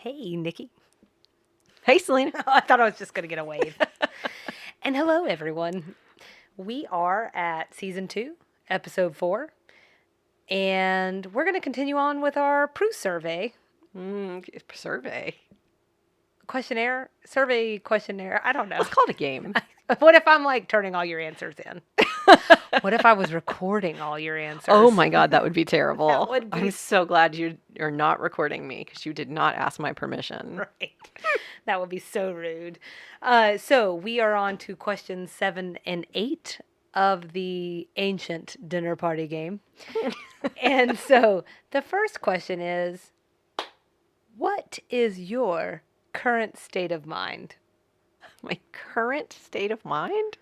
Hey, Nikki. Hey, Selena. I thought I was just going to get a wave. And hello, everyone. We are at season 2, episode 4. And we're going to continue on with our Proust survey. Survey. Survey questionnaire. I don't know. Let's call it a game. What if I'm like turning all your answers in? What if I was recording all your answers? Oh my God, that would be terrible. That would be... I'm so glad you are not recording me because you did not ask my permission. Right. That would be so rude. So we are on to questions 7 and 8 of the ancient dinner party game. And so the first question is, what is your current state of mind? My current state of mind?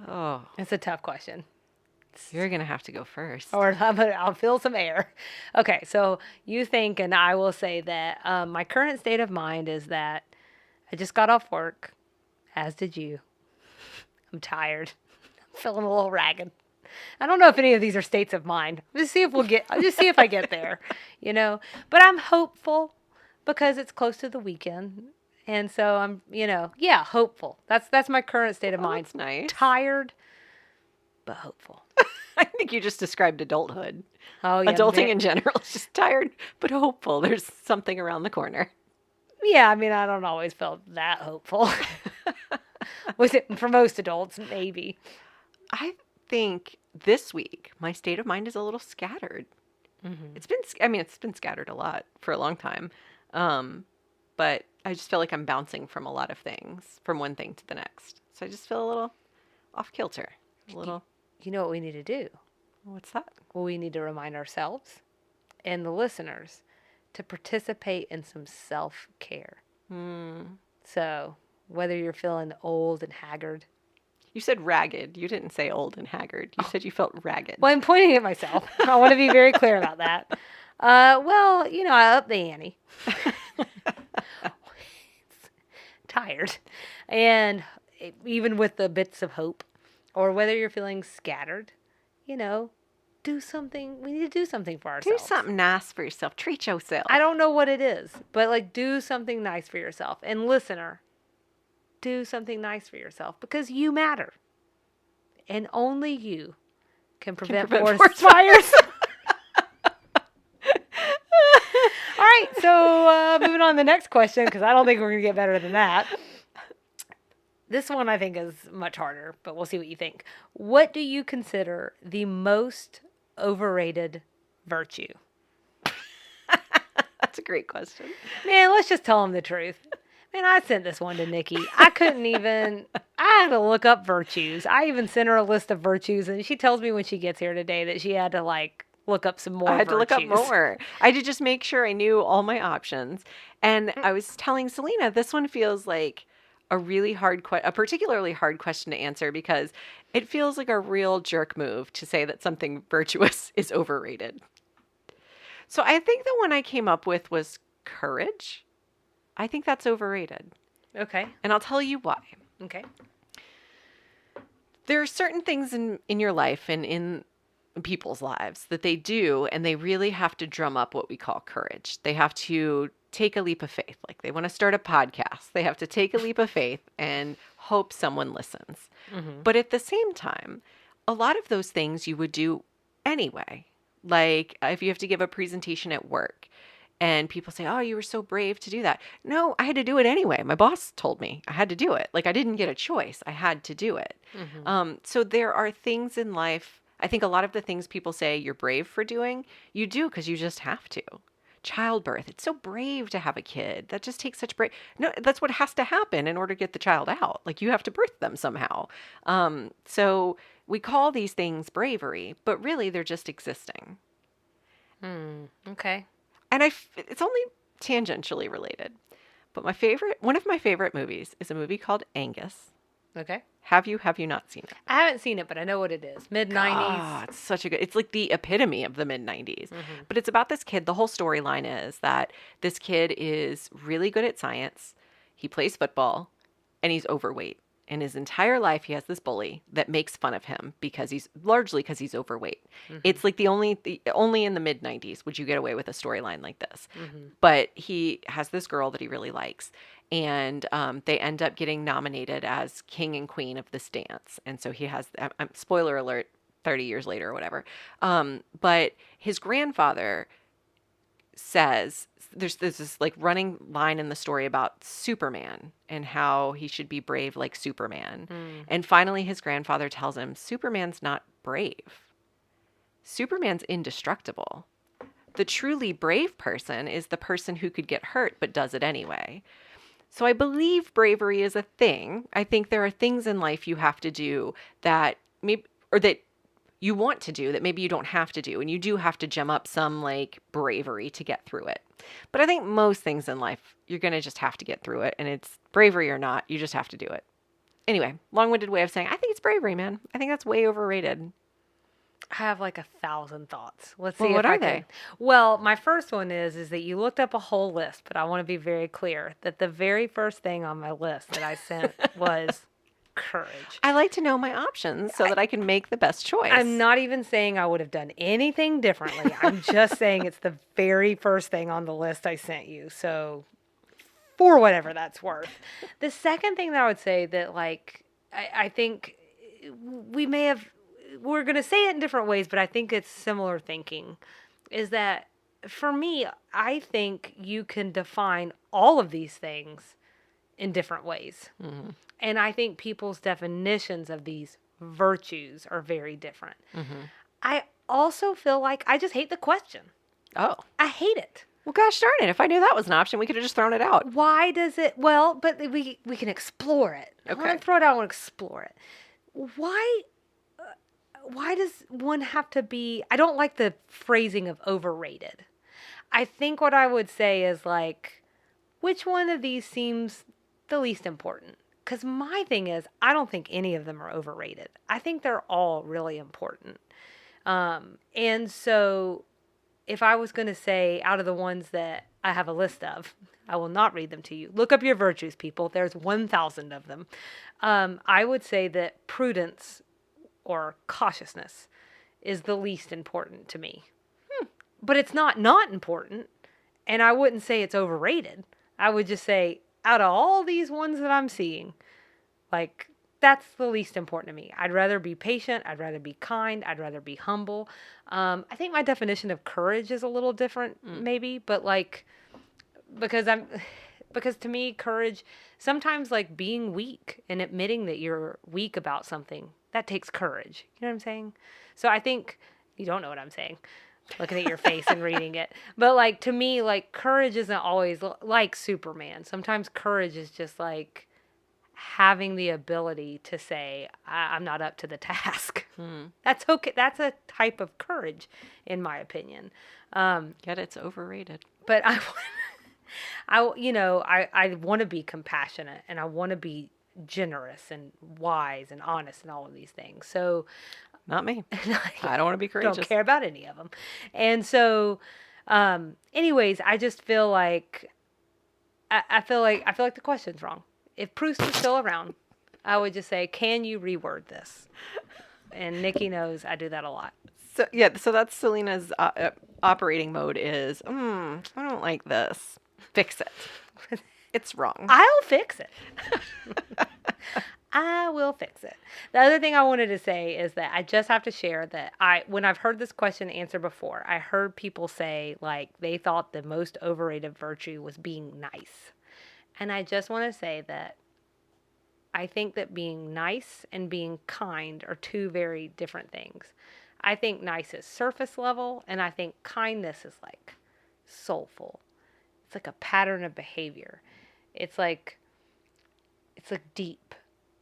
Oh. It's a tough question. You're going to have to go first. Or I'll fill some air. Okay, so you think, and I will say that my current state of mind is that I just got off work, as did you. I'm tired. I'm feeling a little ragged. I don't know if any of these are states of mind. I'll just see if I get there, you know. But I'm hopeful because it's close to the weekend. And so I'm, hopeful. That's my current state of mind. That's nice. Tired, but hopeful. I think you just described adulthood. Oh, yeah. Adulting in general is just tired, but hopeful. There's something around the corner. Yeah, I mean, I don't always feel that hopeful. Was it for most adults? Maybe. I think this week my state of mind is a little scattered. Mm-hmm. It's been scattered a lot for a long time. But I just feel like I'm bouncing from a lot of things, from one thing to the next. So I just feel a little off kilter. You know what we need to do? What's that? Well, we need to remind ourselves and the listeners to participate in some self-care. So whether you're feeling old and haggard. You said ragged. You didn't say old and haggard. You said you felt ragged. Well, I'm pointing at myself. I want to be very clear about that. I upped the ante. Tired. And even with the bits of hope, or whether you're feeling scattered, do something. We need to do something for ourselves. Do something nice for yourself. Treat yourself. I don't know what it is, but do something nice for yourself. And listener, do something nice for yourself because you matter. And only you can prevent forest fires. All right, so moving on to the next question, because I don't think we're going to get better than that. This one I think is much harder, but we'll see what you think. What do you consider the most overrated virtue? That's a great question. Man, let's just tell them the truth. Man, I sent this one to Nikki. I had to look up virtues. I even sent her a list of virtues, and she tells me when she gets here today that she had to, look up some more I had virtues. To look up more. I had to just make sure I knew all my options. And I was telling Selena, this one feels like a particularly hard question to answer because it feels like a real jerk move to say that something virtuous is overrated. So I think the one I came up with was courage. I think that's overrated. Okay. And I'll tell you why. Okay. There are certain things in your life and in people's lives that they do, and they really have to drum up what we call courage. They have to take a leap of faith. Like they want to start a podcast. They have to take a leap of faith and hope someone listens. Mm-hmm. But at the same time, a lot of those things you would do anyway. Like if you have to give a presentation at work and people say, oh, you were so brave to do that. No, I had to do it anyway. My boss told me I had to do it. Like I didn't get a choice. I had to do it. Mm-hmm. So there are things in life. I think a lot of the things people say you're brave for doing, you do because you just have to. Childbirth. It's so brave to have a kid. That just takes such brave. No, that's what has to happen in order to get the child out. Like you have to birth them somehow. So we call these things bravery, but really they're just existing. Okay. And it's only tangentially related. But one of my favorite movies is a movie called Angus. Okay. Have you not seen it? I haven't seen it, but I know what it is. Mid-90s. It's like the epitome of the mid-90s. Mm-hmm. But it's about this kid. The whole storyline is that this kid is really good at science. He plays football and he's overweight. And his entire life, he has this bully that makes fun of him because he's overweight. It's like only in the mid 90s would you get away with a storyline like this. But he has this girl that he really likes. And they end up getting nominated as king and queen of this dance. And so he has, spoiler alert, 30 years later or whatever. But his grandfather says, there's this like running line in the story about Superman and how he should be brave like Superman. And finally his grandfather tells him, Superman's not brave. Superman's indestructible. The truly brave person is the person who could get hurt but does it anyway. So I believe bravery is a thing. I think there are things in life you have to do that maybe, or that you want to do that maybe you don't have to do. And you do have to gem up some like bravery to get through it. But I think most things in life, you're going to just have to get through it. And it's bravery or not, you just have to do it. Anyway, long-winded way of saying, I think it's bravery, man. I think that's way overrated. I have like 1,000 thoughts. Let's see Well, what if are I they? can. Well, my first one is that you looked up a whole list, but I want to be very clear that the very first thing on my list that I sent was courage. I like to know my options so that I can make the best choice. I'm not even saying I would have done anything differently. I'm just saying it's the very first thing on the list I sent you. So, for whatever that's worth. The second thing that I would say that, like, I think we're going to say it in different ways, but I think it's similar thinking, is that for me, I think you can define all of these things in different ways. And I think people's definitions of these virtues are very different. I also feel like I just hate the question. Oh. I hate it. Well, gosh darn it. If I knew that was an option, we could have just thrown it out. Why does it? Well, but we can explore it. I want to throw it out and explore it. Why does one have to be? I don't like the phrasing of overrated. I think what I would say is like, which one of these seems the least important? Because my thing is, I don't think any of them are overrated. I think they're all really important. And so if I was going to say out of the ones that I have a list of, I will not read them to you. Look up your virtues, people. There's 1,000 of them. I would say that prudence or cautiousness is the least important to me. But it's not important. And I wouldn't say it's overrated. I would just say, out of all these ones that I'm seeing, like, that's the least important to me. I'd rather be patient. I'd rather be kind. I'd rather be humble. I think my definition of courage is a little different, maybe, but like, because to me, courage, sometimes like being weak and admitting that you're weak about something, that takes courage. You know what I'm saying? So I think, you don't know what I'm saying, looking at your face and reading it. But like, to me, like, courage isn't always like Superman. Sometimes courage is just like having the ability to say, I'm not up to the task. That's okay. That's a type of courage, in my opinion. Yet it's overrated. But I want to be compassionate, and I want to be generous and wise and honest and all of these things. So, not me. I don't want to be courageous. Don't care about any of them. And so, anyways, I just feel like I feel like the question's wrong. If Proust was still around, I would just say, can you reword this? And Nikki knows I do that a lot. So yeah, so that's Selena's operating mode is, I don't like this. Fix it. It's wrong. I'll fix it. I will fix it. The other thing I wanted to say is that I just have to share that when I've heard this question answered before, I heard people say like they thought the most overrated virtue was being nice. And I just want to say that I think that being nice and being kind are two very different things. I think nice is surface level, and I think kindness is like soulful. It's like a pattern of behavior. It's like deep.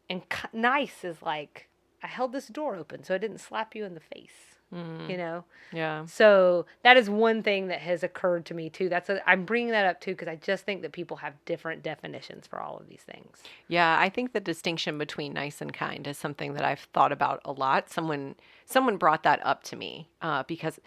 And nice is like, I held this door open so I didn't slap you in the face. You know? Yeah. So that is one thing that has occurred to me too. I'm bringing that up too because I just think that people have different definitions for all of these things. Yeah, I think the distinction between nice and kind is something that I've thought about a lot. Someone brought that up to me because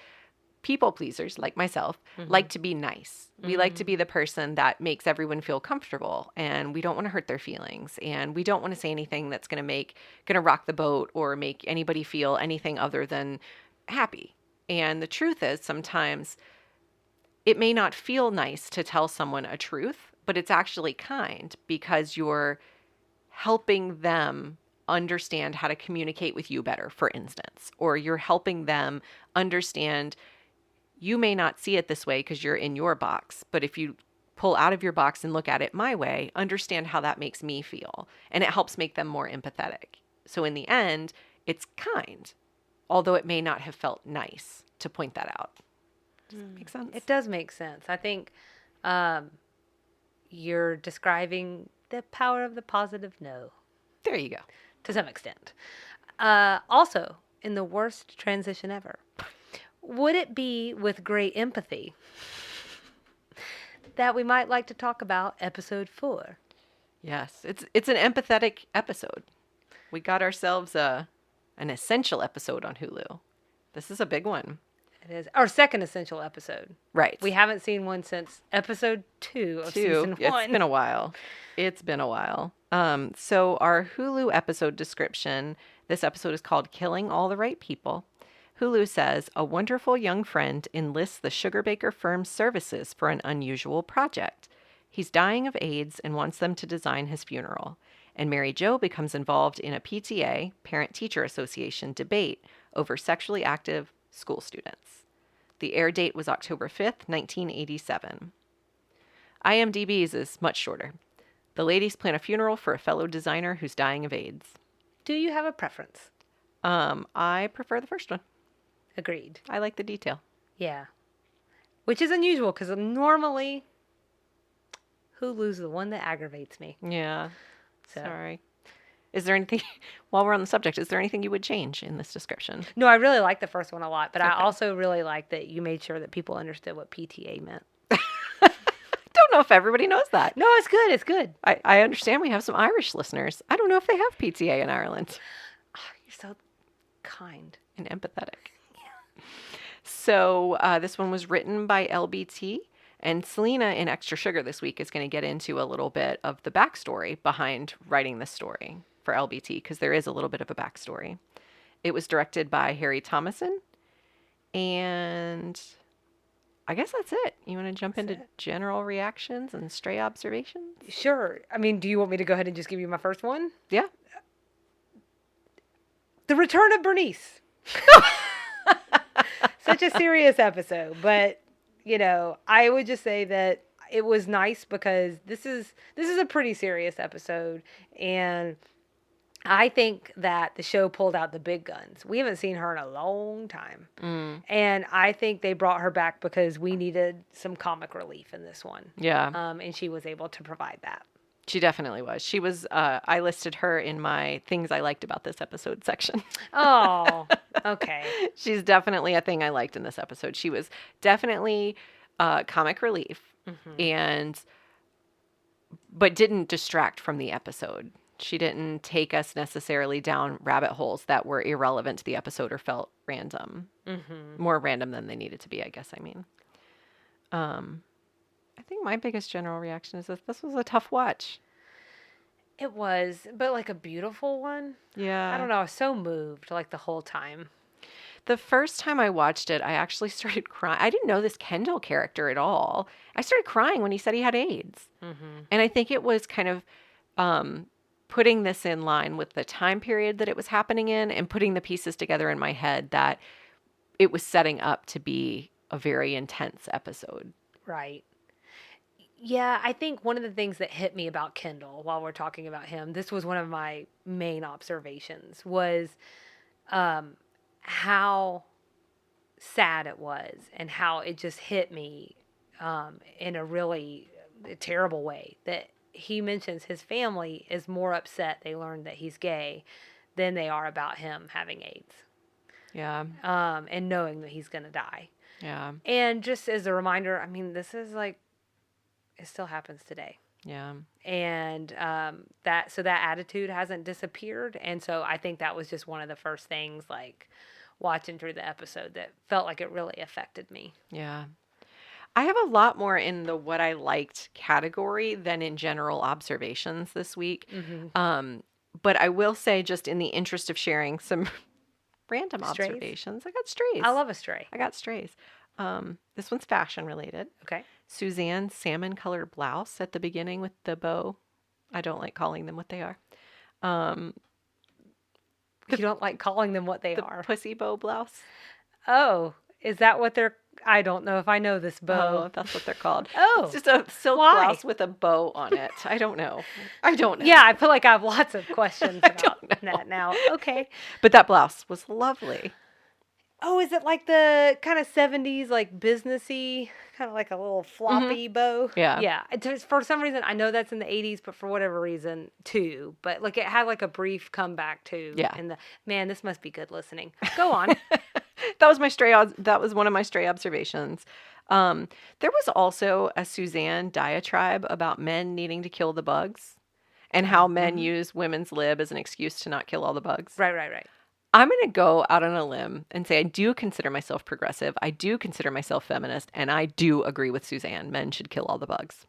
people pleasers like myself like to be nice. We like to be the person that makes everyone feel comfortable, and we don't want to hurt their feelings, and we don't want to say anything that's going to rock the boat or make anybody feel anything other than happy. And the truth is, sometimes it may not feel nice to tell someone a truth, but it's actually kind because you're helping them understand how to communicate with you better, for instance, or you're helping them understand you may not see it this way because you're in your box, but if you pull out of your box and look at it my way, understand how that makes me feel. And it helps make them more empathetic. So in the end, it's kind, although it may not have felt nice to point that out. Does that make sense? It does make sense. I think you're describing the power of the positive no. There you go. To some extent. Also, in the worst transition ever, would it be with great empathy that we might like to talk about episode 4? Yes, it's an empathetic episode. We got ourselves an essential episode on Hulu. This is a big one. It is our second essential episode. Right. We haven't seen one since episode 2 of season 1. It's been a while. It's been a while. So our Hulu episode description, this episode is called Killing All the Right People. Hulu says, a wonderful young friend enlists the sugar baker firm's services for an unusual project. He's dying of AIDS and wants them to design his funeral. And Mary Jo becomes involved in a PTA, Parent-Teacher Association, debate over sexually active school students. The air date was October 5th, 1987. IMDb's is much shorter. The ladies plan a funeral for a fellow designer who's dying of AIDS. Do you have a preference? I prefer the first one. Agreed. I like the detail. Yeah. Which is unusual because normally Hulu's the one that aggravates me. Yeah. So. Sorry. Is there anything, while we're on the subject, is there anything you would change in this description? No, I really like the first one a lot, but Okay. I also really like that you made sure that people understood what PTA meant. Don't know if everybody knows that. No, it's good. It's good. I understand we have some Irish listeners. I don't know if they have PTA in Ireland. Oh, you're so kind. And empathetic. Yeah. So this one was written by LBT. And Selena in Extra Sugar this week is going to get into a little bit of the backstory behind writing this story for LBT, because there is a little bit of a backstory. It was directed by Harry Thomason. And I guess that's it. You want to jump into general reactions and stray observations? Sure. I mean, do you want me to go ahead and just give you my first one? Yeah. The return of Bernice. Such a serious episode, but you know, I would just say that it was nice because this is a pretty serious episode, and I think that the show pulled out the big guns. We haven't seen her in a long time. And I think they brought her back because we needed some comic relief in this one. Yeah. And she was able to provide that. She definitely was. She was, I listed her in my things I liked about this episode section. Oh, okay. She's definitely a thing I liked in this episode. She was definitely comic relief but didn't distract from the episode. She didn't take us necessarily down rabbit holes that were irrelevant to the episode or felt random. More random than they needed to be, I guess I mean. I think my biggest general reaction is that this was a tough watch. It was, but like a beautiful one. Yeah. I don't know. I was so moved like the whole time. The first time I watched it, I actually started crying. I didn't know this Kendall character at all. I started crying when he said he had AIDS. And I think it was kind of putting this in line with the time period that it was happening in and putting the pieces together in my head that it was setting up to be a very intense episode. Right. Yeah, I think one of the things that hit me about Kendall while we're talking about him, this was one of my main observations, was how sad it was and how it just hit me in a really terrible way. That he mentions his family is more upset they learned that he's gay than they are about him having AIDS. Yeah. And knowing that he's going to die. Yeah. And just as a reminder, I mean, this is like, it still happens today. Yeah. And that attitude hasn't disappeared. And so I think that was just one of the first things, like, watching through the episode that felt like it really affected me. Yeah. I have a lot more in the what I liked category than in general observations this week. But I will say, just in the interest of sharing some random Strays? observations, I got strays. I love a stray. I got strays. This one's fashion related. Okay. Suzanne's salmon colored blouse at the beginning with the bow. I don't like calling them what they are. You don't like calling them what they The are. pussy bow blouse. Oh, is that what they're... I don't know if I know this bow. Oh, that's what they're called. Oh, It's just a silk why? blouse with a bow on it. I don't know. Yeah, I feel like I have lots of questions I about don't know. that now. Okay. But that blouse was lovely. Oh, is it like the kind of 70s, like businessy, kind of like a little floppy bow? Yeah. Yeah. For some reason, I know that's in the 80s, but for whatever reason, too. But like it had like a brief comeback, too. Yeah. And man, this must be good listening. Go on. That was one of my stray observations. There was also a Suzanne diatribe about men needing to kill the bugs and how men use women's lib as an excuse to not kill all the bugs. Right. I'm going to go out on a limb and say I do consider myself progressive. I do consider myself feminist, and I do agree with Suzanne. Men should kill all the bugs.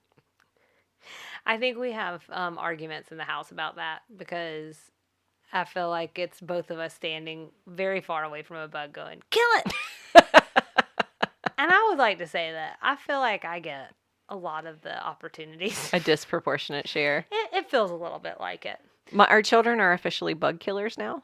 I think we have arguments in the house about that because I feel like it's both of us standing very far away from a bug going, kill it! And I would like to say that I feel like I get a lot of the opportunities. A disproportionate share. It feels a little bit like it. Our children are officially bug killers now.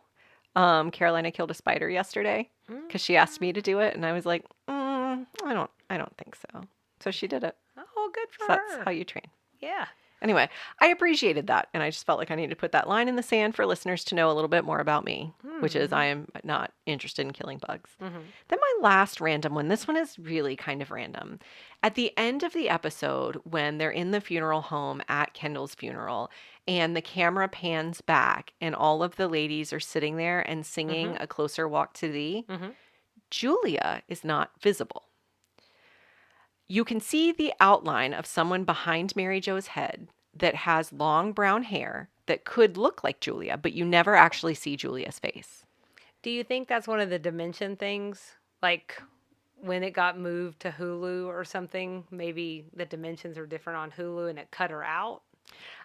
Carolina killed a spider yesterday because she asked me to do it, and I was like, I don't think so. So she did it. Oh, good for So her. that's how you train. Yeah. Anyway, I appreciated that, and I just felt like I needed to put that line in the sand for listeners to know a little bit more about me, which is I am not interested in killing bugs. Then my last random one, this one is really kind of random. At the end of the episode, when they're in the funeral home at Kendall's funeral, and the camera pans back, and all of the ladies are sitting there and singing A Closer Walk to Thee, Julia is not visible. You can see the outline of someone behind Mary Jo's head that has long brown hair that could look like Julia, but you never actually see Julia's face. Do you think that's one of the dimension things? Like when it got moved to Hulu or something, maybe the dimensions are different on Hulu and it cut her out?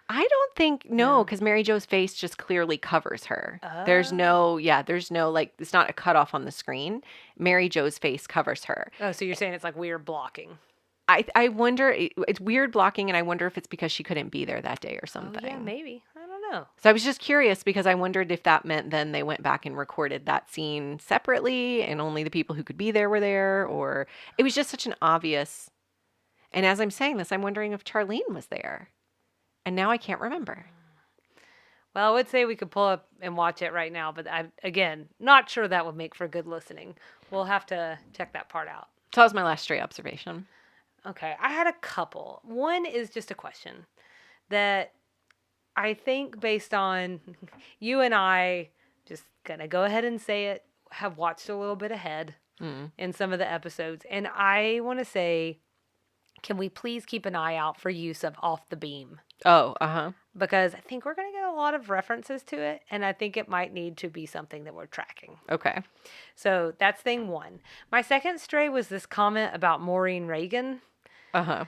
I don't think, no, because Mary Jo's face just clearly covers her. There's no, like, it's not a cutoff on the screen. Mary Jo's face covers her. Oh, so you're saying it's like weird blocking. I wonder, it's weird blocking, and I wonder if it's because she couldn't be there that day or something. Oh, yeah, maybe. I don't know. So I was just curious because I wondered if that meant then they went back and recorded that scene separately and only the people who could be there were there, or it was just such an obvious. And as I'm saying this, I'm wondering if Charlene was there. And now I can't remember. Well, I would say we could pull up and watch it right now, but again, not sure that would make for good listening. We'll have to check that part out. So that was my last stray observation. Okay, I had a couple. One is just a question that I think based on you and I, just gonna go ahead and say it, have watched a little bit ahead in some of the episodes. And I want to say, can we please keep an eye out for use of off the beam? Oh, uh-huh. Because I think we're going to get a lot of references to it, and I think it might need to be something that we're tracking. Okay. So that's thing one. My second stray was this comment about Maureen Reagan. Uh-huh.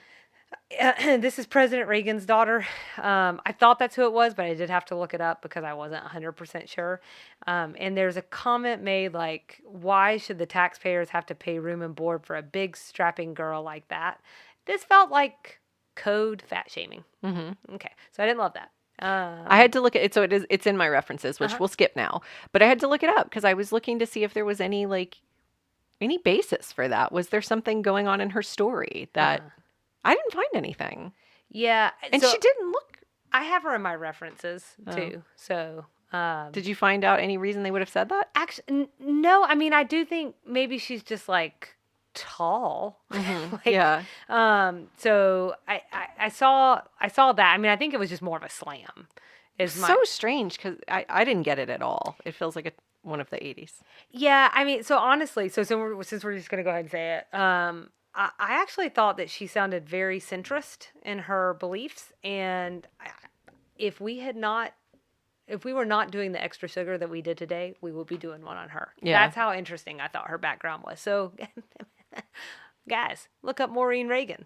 This is President Reagan's daughter. I thought that's who it was, but I did have to look it up because I wasn't 100% sure. And there's a comment made like, why should the taxpayers have to pay room and board for a big strapping girl like that? This felt like code fat shaming. Okay, so I didn't love that. I had to look at it, so it's in my references, which we'll skip now. But I had to look it up because I was looking to see if there was any basis for that. Was there something going on in her story that I didn't find anything? Yeah, and she didn't look. I have her in my references too. So, did you find out any reason they would have said that? Actually, no. I mean, I do think maybe she's just like tall. Yeah. So I saw that. I mean, I think it was just more of a slam. So strange because I didn't get it at all. It feels like one of the 80s. Yeah. I mean, so honestly, since we're just gonna go ahead and say it, I actually thought that she sounded very centrist in her beliefs, and if we had not if we were not doing the extra sugar that we did today, we would be doing one on her. Yeah. That's how interesting I thought her background was. So, guys, look up Maureen Reagan.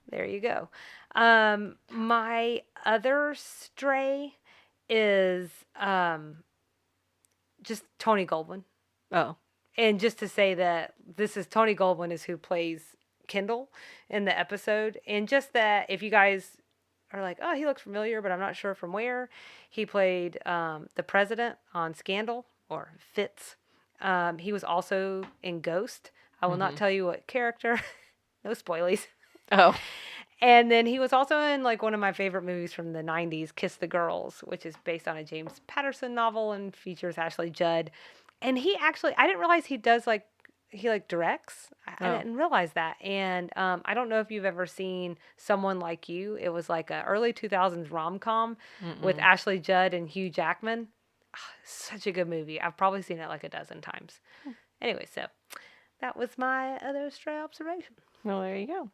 There you go. My other stray is just Tony Goldwyn. Oh. And just to say that this is Tony Goldwyn is who plays Kendall in the episode. And just that if you guys are like, oh, he looks familiar, but I'm not sure from where. He played the president on Scandal or Fitz. He was also in Ghost. I will not tell you what character. No spoilies. Oh. And then he was also in like one of my favorite movies from the 90s, Kiss the Girls, which is based on a James Patterson novel and features Ashley Judd. And he actually, I didn't realize he does like, he like directs. I didn't realize that. And I don't know if you've ever seen Someone Like You. It was like a early 2000s rom-com with Ashley Judd and Hugh Jackman. Such a good movie. I've probably seen it like a dozen times. Anyway, so that was my other stray observation. Well, there you go.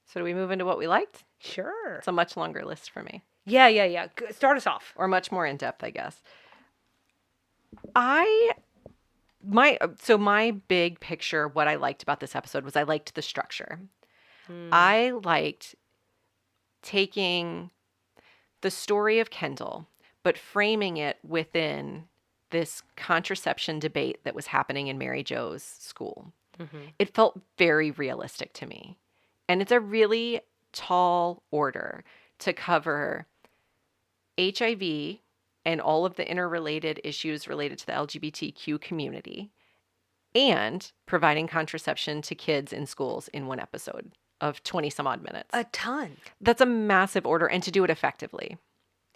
So do we move into what we liked? Sure. It's a much longer list for me. Yeah. Start us off. Or much more in depth, I guess. My big picture, what I liked about this episode was I liked the structure. I liked taking the story of Kendall, but framing it within this contraception debate that was happening in Mary Jo's school. It felt very realistic to me. And it's a really tall order to cover HIV and all of the interrelated issues related to the LGBTQ community and providing contraception to kids in schools in one episode of 20 some odd minutes. A ton. That's a massive order, and to do it effectively.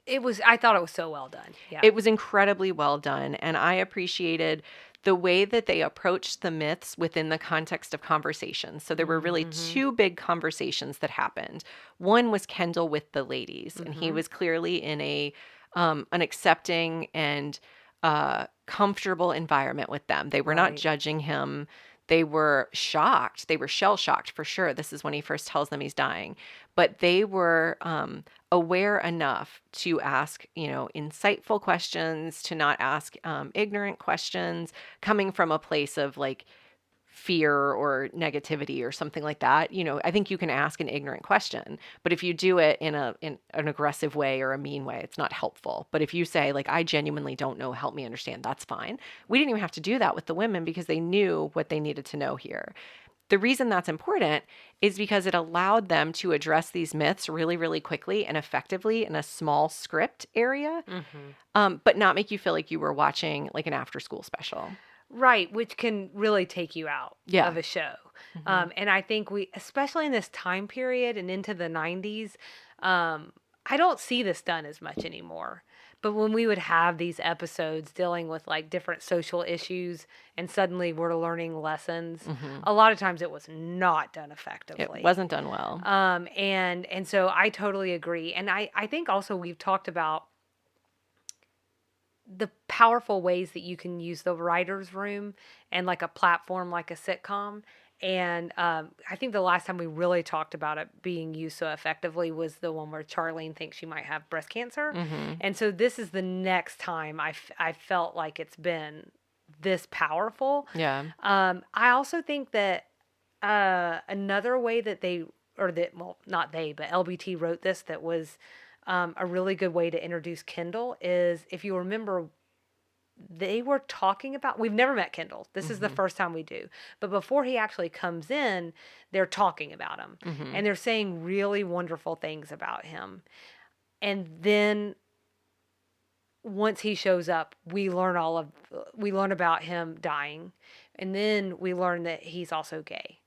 I thought it was so well done. Yeah. It was incredibly well done, and I appreciated the way that they approached the myths within the context of conversations. So there were really two big conversations that happened. One was Kendall with the ladies, and he was clearly in an accepting and comfortable environment with them. They were not judging him. They were shocked. They were shell-shocked for sure. This is when he first tells them he's dying. But they were aware enough to ask, insightful questions, to not ask ignorant questions, coming from a place of like fear or negativity or something like that. I think you can ask an ignorant question, but if you do it in an aggressive way or a mean way, it's not helpful. But if you say like, I genuinely don't know, help me understand, that's fine. We didn't even have to do that with the women because they knew what they needed to know here. The reason that's important is because it allowed them to address these myths really, really quickly and effectively in a small script area, but not make you feel like you were watching like an after-school special. Right, which can really take you out of a show. And I think especially in this time period and into the 90s, I don't see this done as much anymore. But when we would have these episodes dealing with like different social issues and suddenly we're learning lessons, a lot of times it was not done effectively. It wasn't done well. And so I totally agree. And I think also we've talked about the powerful ways that you can use the writer's room and like a platform like a sitcom. And I think the last time we really talked about it being used so effectively was the one where Charlene thinks she might have breast cancer. And so this is the next time I felt like it's been this powerful. Yeah. I also think that another way that not they, but LBT wrote this that was a really good way to introduce Kendall is, if you remember, they were talking about, we've never met Kendall. This is the first time we do. But before he actually comes in, they're talking about him. And they're saying really wonderful things about him. And then once he shows up, we learn about him dying. And then we learn that he's also gay.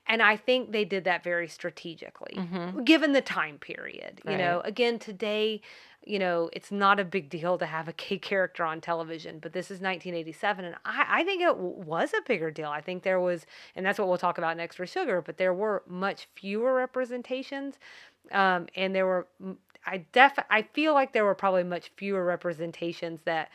And I think they did that very strategically, given the time period. Again, today, it's not a big deal to have a gay character on television, but this is 1987, and I think it was a bigger deal. I think there was, and that's what we'll talk about in Extra Sugar, but there were much fewer representations, and there were, I feel like there were probably much fewer representations that,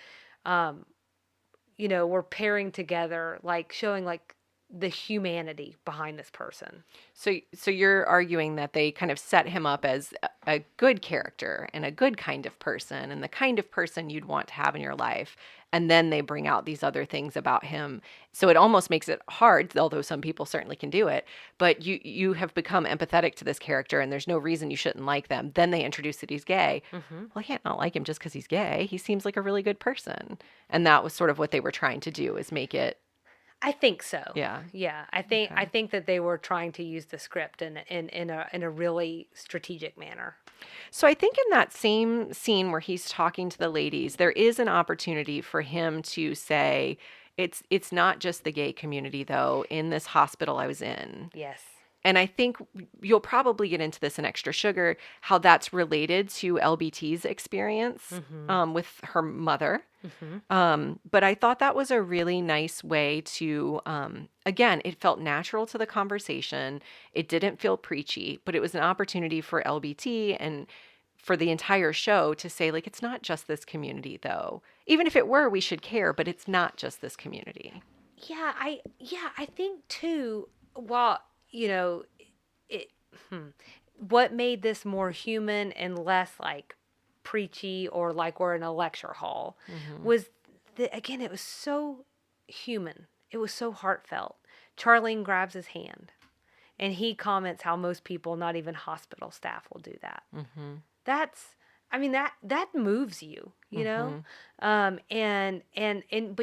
were pairing together, like showing like the humanity behind this person. So you're arguing that they kind of set him up as a good character and a good kind of person and the kind of person you'd want to have in your life. And then they bring out these other things about him. So it almost makes it hard, although some people certainly can do it. But you have become empathetic to this character and there's no reason you shouldn't like them. Then they introduce that he's gay. Well, I can't not like him just because he's gay. He seems like a really good person. And that was sort of what they were trying to do, is make it. I think so. Yeah. Yeah. I think that they were trying to use the script in a really strategic manner. So I think in that same scene where he's talking to the ladies, there is an opportunity for him to say, it's not just the gay community, though, in this hospital I was in. Yes. And I think you'll probably get into this in Extra Sugar, how that's related to LBT's experience with her mother. But I thought that was a really nice way to, again, it felt natural to the conversation. It didn't feel preachy, but it was an opportunity for LBT and for the entire show to say, like, it's not just this community, though. Even if it were, we should care, but it's not just this community. Yeah, I think too, well, it what made this more human and less like preachy or like we're in a lecture hall was that, again, it was so human. It was so heartfelt. Charlene grabs his hand and he comments how most people, not even hospital staff, will do that. That's, I mean, that moves you, you know? But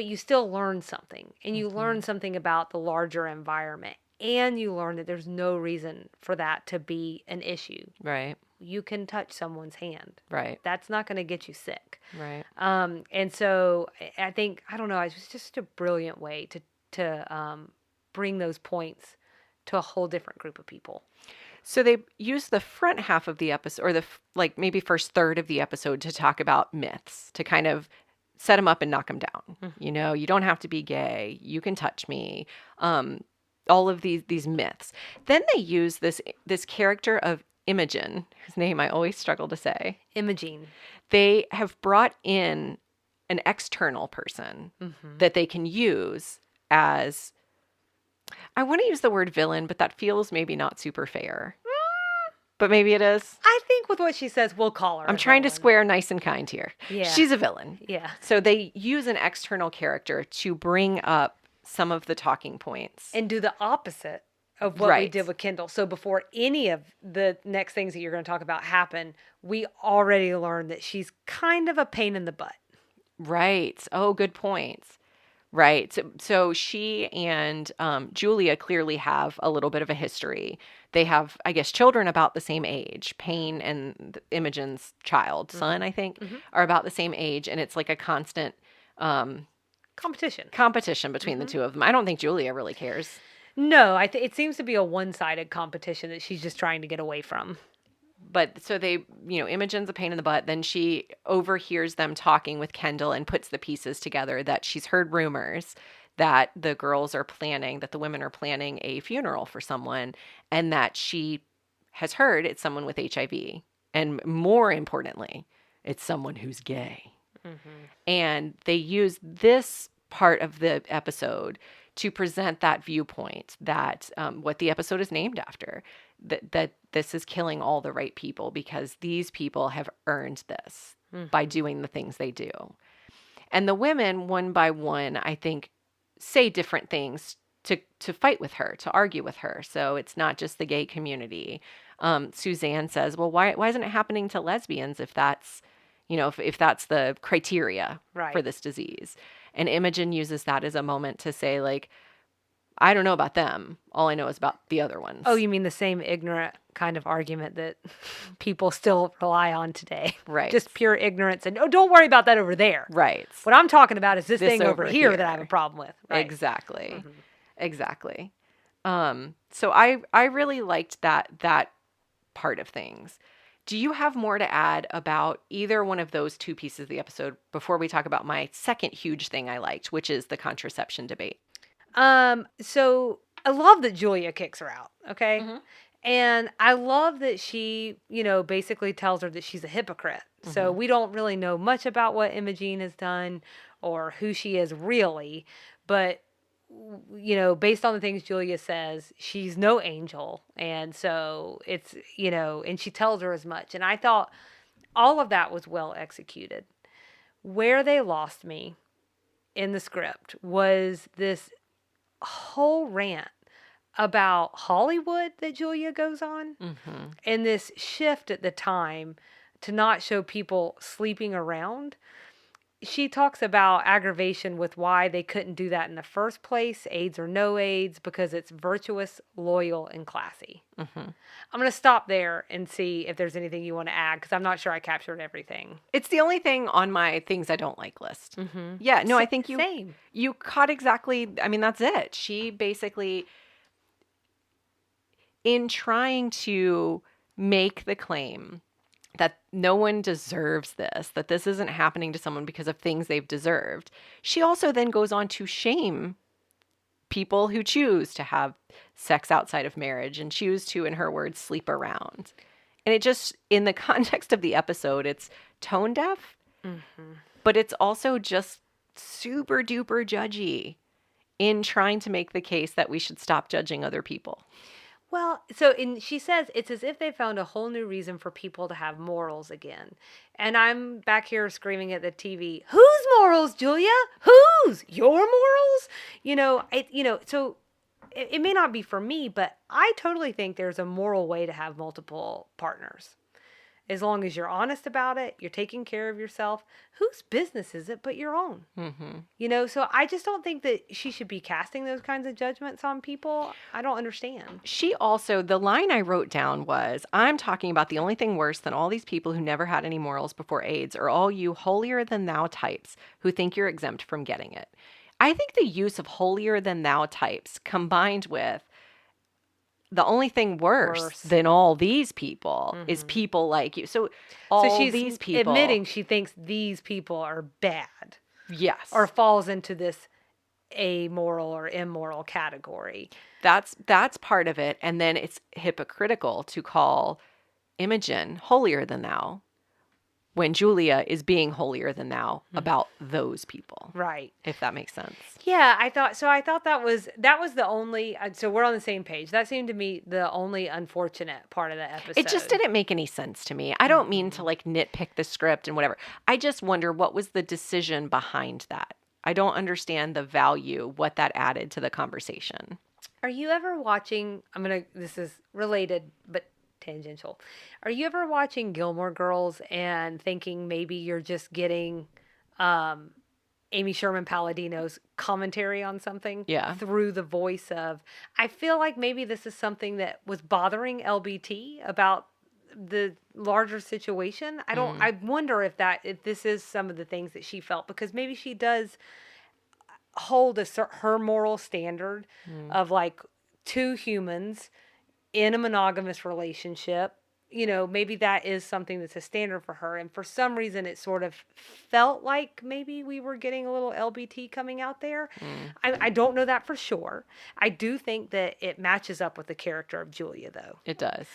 you still learn something, and you learn something about the larger environment, and you learn that there's no reason for that to be an issue. Right. You can touch someone's hand. Right. That's not going to get you sick. Right. And so I think, I don't know, it was just a brilliant way to bring those points to a whole different group of people. So they use the front half of the episode, or like maybe first third of the episode, to talk about myths, to kind of set them up and knock them down. You know, you don't have to be gay. You can touch me. All of these myths. Then they use this character of Imogen, whose name I always struggle to say. Imogene. They have brought in an external person that they can use as, I want to use the word villain, but that feels maybe not super fair. But maybe it is. I think with what she says, we'll call her. I'm trying to square nice and kind here. Yeah. She's a villain. Yeah. So they use an external character to bring up some of the talking points. And do the opposite of what we did with Kendall. So before any of the next things that you're going to talk about happen, we already learned that she's kind of a pain in the butt. Right. Oh, good points. Right. So she and Julia clearly have a little bit of a history. They have, I guess, children about the same age. Payne and Imogen's son, I think, are about the same age. And it's like a constant competition between the two of them. I don't think Julia really cares. No, it seems to be a one-sided competition that she's just trying to get away from. But so they, Imogen's a pain in the butt. Then she overhears them talking with Kendall and puts the pieces together that she's heard rumors that the women are planning a funeral for someone, and that she has heard it's someone with HIV. And more importantly, it's someone who's gay. And they use this part of the episode to present that viewpoint that what the episode is named after, that this is killing all the right people because these people have earned this by doing the things they do. And the women, one by one, I think, say different things to fight with her, to argue with her. So it's not just the gay community. Suzanne says, well, why isn't it happening to lesbians if that's, if that's the criteria for this disease? And Imogen uses that as a moment to say, like, I don't know about them. All I know is about the other ones. Oh, you mean the same ignorant kind of argument that people still rely on today. Right. Just pure ignorance. And, don't worry about that over there. Right. What I'm talking about is this thing over here that I have a problem with. Right. Exactly. Exactly. So I really liked that part of things. Do you have more to add about either one of those two pieces of the episode before we talk about my second huge thing I liked, which is the contraception debate? So I love that Julia kicks her out. Okay. And I love that she, basically tells her that she's a hypocrite. So we don't really know much about what Imogene has done or who she is really, but based on the things Julia says, she's no angel. And so it's, and she tells her as much. And I thought all of that was well executed. Where they lost me in the script was this whole rant about Hollywood that Julia goes on, and this shift at the time to not show people sleeping around. She talks about aggravation with why they couldn't do that in the first place, AIDS or no AIDS, because it's virtuous, loyal, and classy. I'm going to stop there and see if there's anything you want to add, because I'm not sure I captured everything. It's the only thing on my things I don't like list. Yeah, no, I think you caught exactly, I mean, that's it. She basically, in trying to make the claim that no one deserves this, that this isn't happening to someone because of things they've deserved, she also then goes on to shame people who choose to have sex outside of marriage and choose to, in her words, sleep around. And it just, in the context of the episode, it's tone deaf, but it's also just super duper judgy in trying to make the case that we should stop judging other people. Well, she says it's as if they found a whole new reason for people to have morals again. And I'm back here screaming at the TV, whose morals, Julia? Whose? Your morals? So it may not be for me, but I totally think there's a moral way to have multiple partners. As long as you're honest about it, you're taking care of yourself. Whose business is it but your own? So I just don't think that she should be casting those kinds of judgments on people. I don't understand. She also, the line I wrote down was, I'm talking about the only thing worse than all these people who never had any morals before AIDS are all you holier than thou types who think you're exempt from getting it. I think the use of holier than thou types combined with the only thing worse than all these people is people like you. So she's these people admitting she thinks these people are bad. Yes. Or falls into this amoral or immoral category. That's part of it. And then it's hypocritical to call Imogen holier than thou when Julia is being holier than thou about those people. Right. If that makes sense. Yeah, I thought that was the only, so we're on the same page. That seemed to me the only unfortunate part of the episode. It just didn't make any sense to me. I don't mean to nitpick the script and whatever. I just wonder what was the decision behind that. I don't understand the value, what that added to the conversation. Are you ever watching, this is related, but tangential. Are you ever watching Gilmore Girls and thinking maybe you're just getting Amy Sherman Palladino's commentary on something through the voice of, I feel like maybe this is something that was bothering LBT about the larger situation. I wonder if this is some of the things that she felt, because maybe she does hold her moral standard of two humans in a monogamous relationship. Maybe that is something that's a standard for her. And for some reason, it sort of felt like maybe we were getting a little LBT coming out there. I don't know that for sure. I do think that it matches up with the character of Julia, though. It does.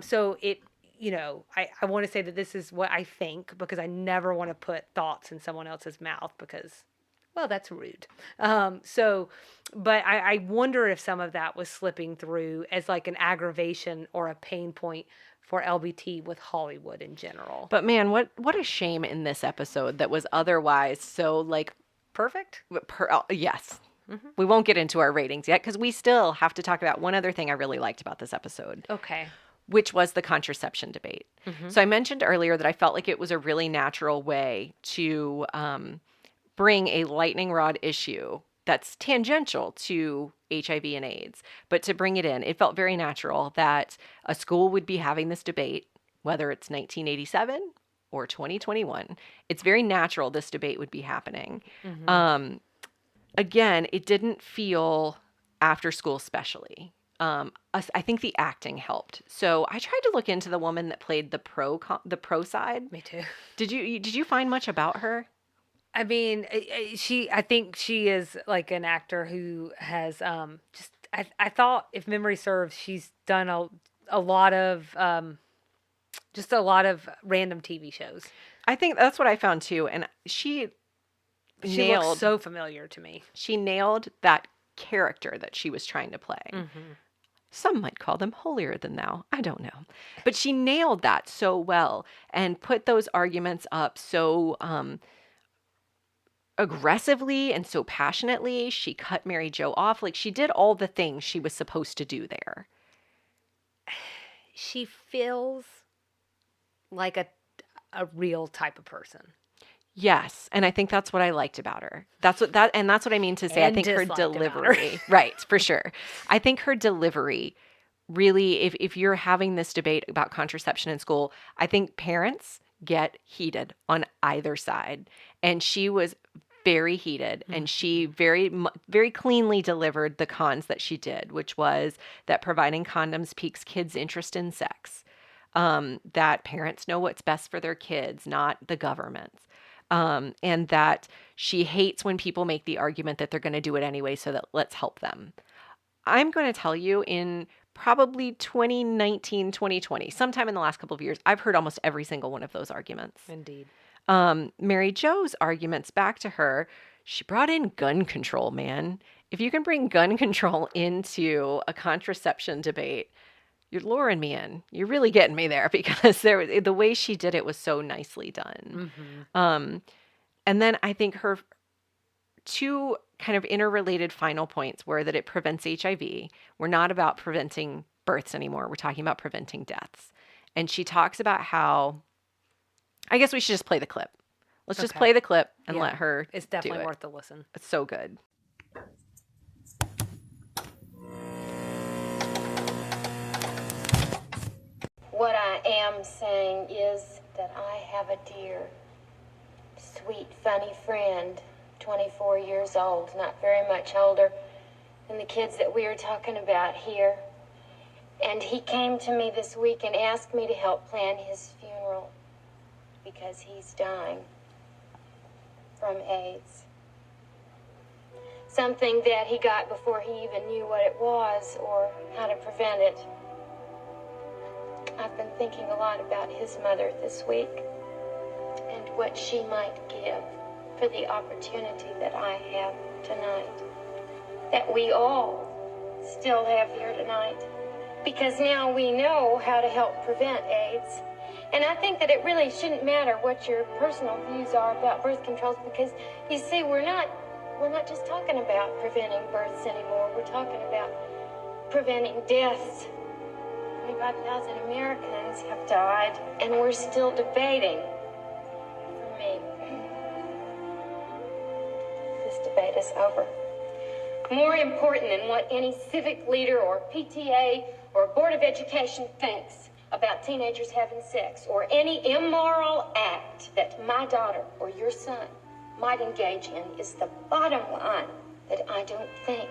So it, I want to say that this is what I think, because I never want to put thoughts in someone else's mouth, because, well, that's rude. But I wonder if some of that was slipping through as an aggravation or a pain point for LBT with Hollywood in general. But man, what a shame in this episode that was otherwise so perfect? Yes. We won't get into our ratings yet, because we still have to talk about one other thing I really liked about this episode. Okay. Which was the contraception debate. So I mentioned earlier that I felt like it was a really natural way to bring a lightning rod issue that's tangential to HIV and AIDS, but to bring it in, it felt very natural that a school would be having this debate, whether it's 1987 or 2021. It's very natural this debate would be happening. Again, it didn't feel after school specially. I think the acting helped. So I tried to look into the woman that played the pro side. Me too. Did you find much about her? I mean, I think she is an actor who has I thought, if memory serves, she's done a lot of just a lot of random TV shows. I think that's what I found too, and she nailed. Looks so familiar to me. She nailed that character that she was trying to play. Mm-hmm. Some might call them holier than thou. I don't know. But she nailed that so well and put those arguments up so aggressively and so passionately. She cut Mary Jo off. Like, she did all the things she was supposed to do there. She feels like a real type of person. Yes, and I think that's what I liked about her. That's what I mean to say. And I think her disliked about delivery, right, for sure. I think her delivery really, if you're having this debate about contraception in school, I think parents get heated on either side. And she was very heated, and she very cleanly delivered the cons that she did, which was that providing condoms piques kids' interest in sex, that parents know what's best for their kids, not the government's. And that she hates when people make the argument that they're going to do it anyway, so that let's help them. I'm going to tell you, in probably 2019, 2020, sometime in the last couple of years, I've heard almost every single one of those arguments. Indeed. Mary Jo's arguments back to her, she brought in gun control, man. If you can bring gun control into a contraception debate, you're luring me in. You're really getting me there, because the way she did it was so nicely done. Mm-hmm. And then I think her two kind of interrelated final points were that it prevents HIV. We're not about preventing births anymore. We're talking about preventing deaths. And she talks about how, I guess we should just play the clip. Let's just play the clip and let her It's definitely do it. worth the listen. It's so good. What I am saying is that I have a dear, sweet, funny friend, 24 years old, not very much older than the kids that we are talking about here. And he came to me this week and asked me to help plan his funeral because he's dying from AIDS. Something that he got before he even knew what it was or how to prevent it. I've been thinking a lot about his mother this week and what she might give for the opportunity that I have tonight, that we all still have here tonight, because now we know how to help prevent AIDS. And I think that it really shouldn't matter what your personal views are about birth controls, because you see, we're not just talking about preventing births anymore. We're talking about preventing deaths. 25,000 Americans have died, and we're still debating. For me, this debate is over. More important than what any civic leader or PTA or Board of Education thinks about teenagers having sex, or any immoral act that my daughter or your son might engage in, is the bottom line that I don't think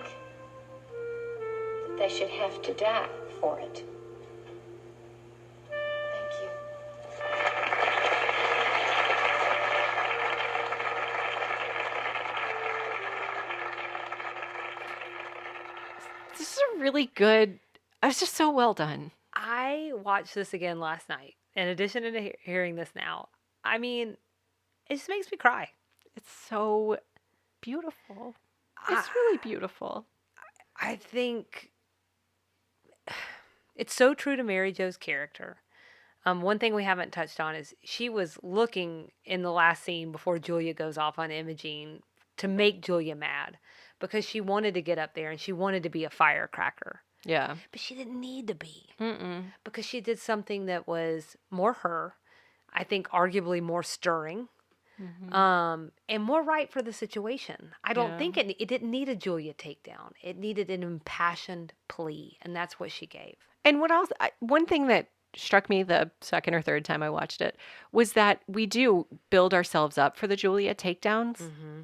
that they should have to die for it. Thank you. This is a really good, it's just so well done. I watched this again last night. In addition to hearing this now, I mean, it just makes me cry. It's so beautiful. It's really beautiful. I think it's so true to Mary Jo's character. One thing we haven't touched on is she was looking in the last scene before Julia goes off on Imogene to make Julia mad, because she wanted to get up there and she wanted to be a firecracker. Yeah. But she didn't need to be. Mm-mm. Because she did something that was more her, I think arguably more stirring, and more right for the situation. I don't think it didn't need a Julia takedown. It needed an impassioned plea, and that's what she gave. And what else? One thing that struck me the second or third time I watched it was that we do build ourselves up for the Julia takedowns. Mm-hmm.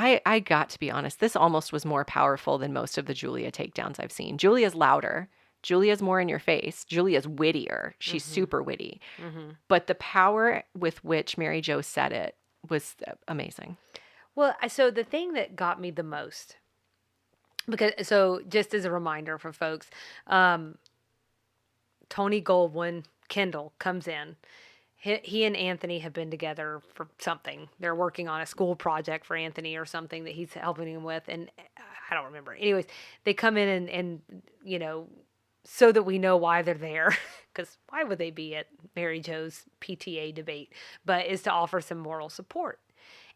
I got to be honest, this almost was more powerful than most of the Julia takedowns I've seen. Julia's louder. Julia's more in your face. Julia's wittier. She's super witty. Mm-hmm. But the power with which Mary Jo said it was amazing. Well, so the thing that got me the most, so just as a reminder for folks, Tony Goldwyn, Kendall, comes in. He and Anthony have been together for something. They're working on a school project for Anthony or something that he's helping him with. And I don't remember. Anyways, they come in and so that we know why they're there, because why would they be at Mary Jo's PTA debate? But is to offer some moral support.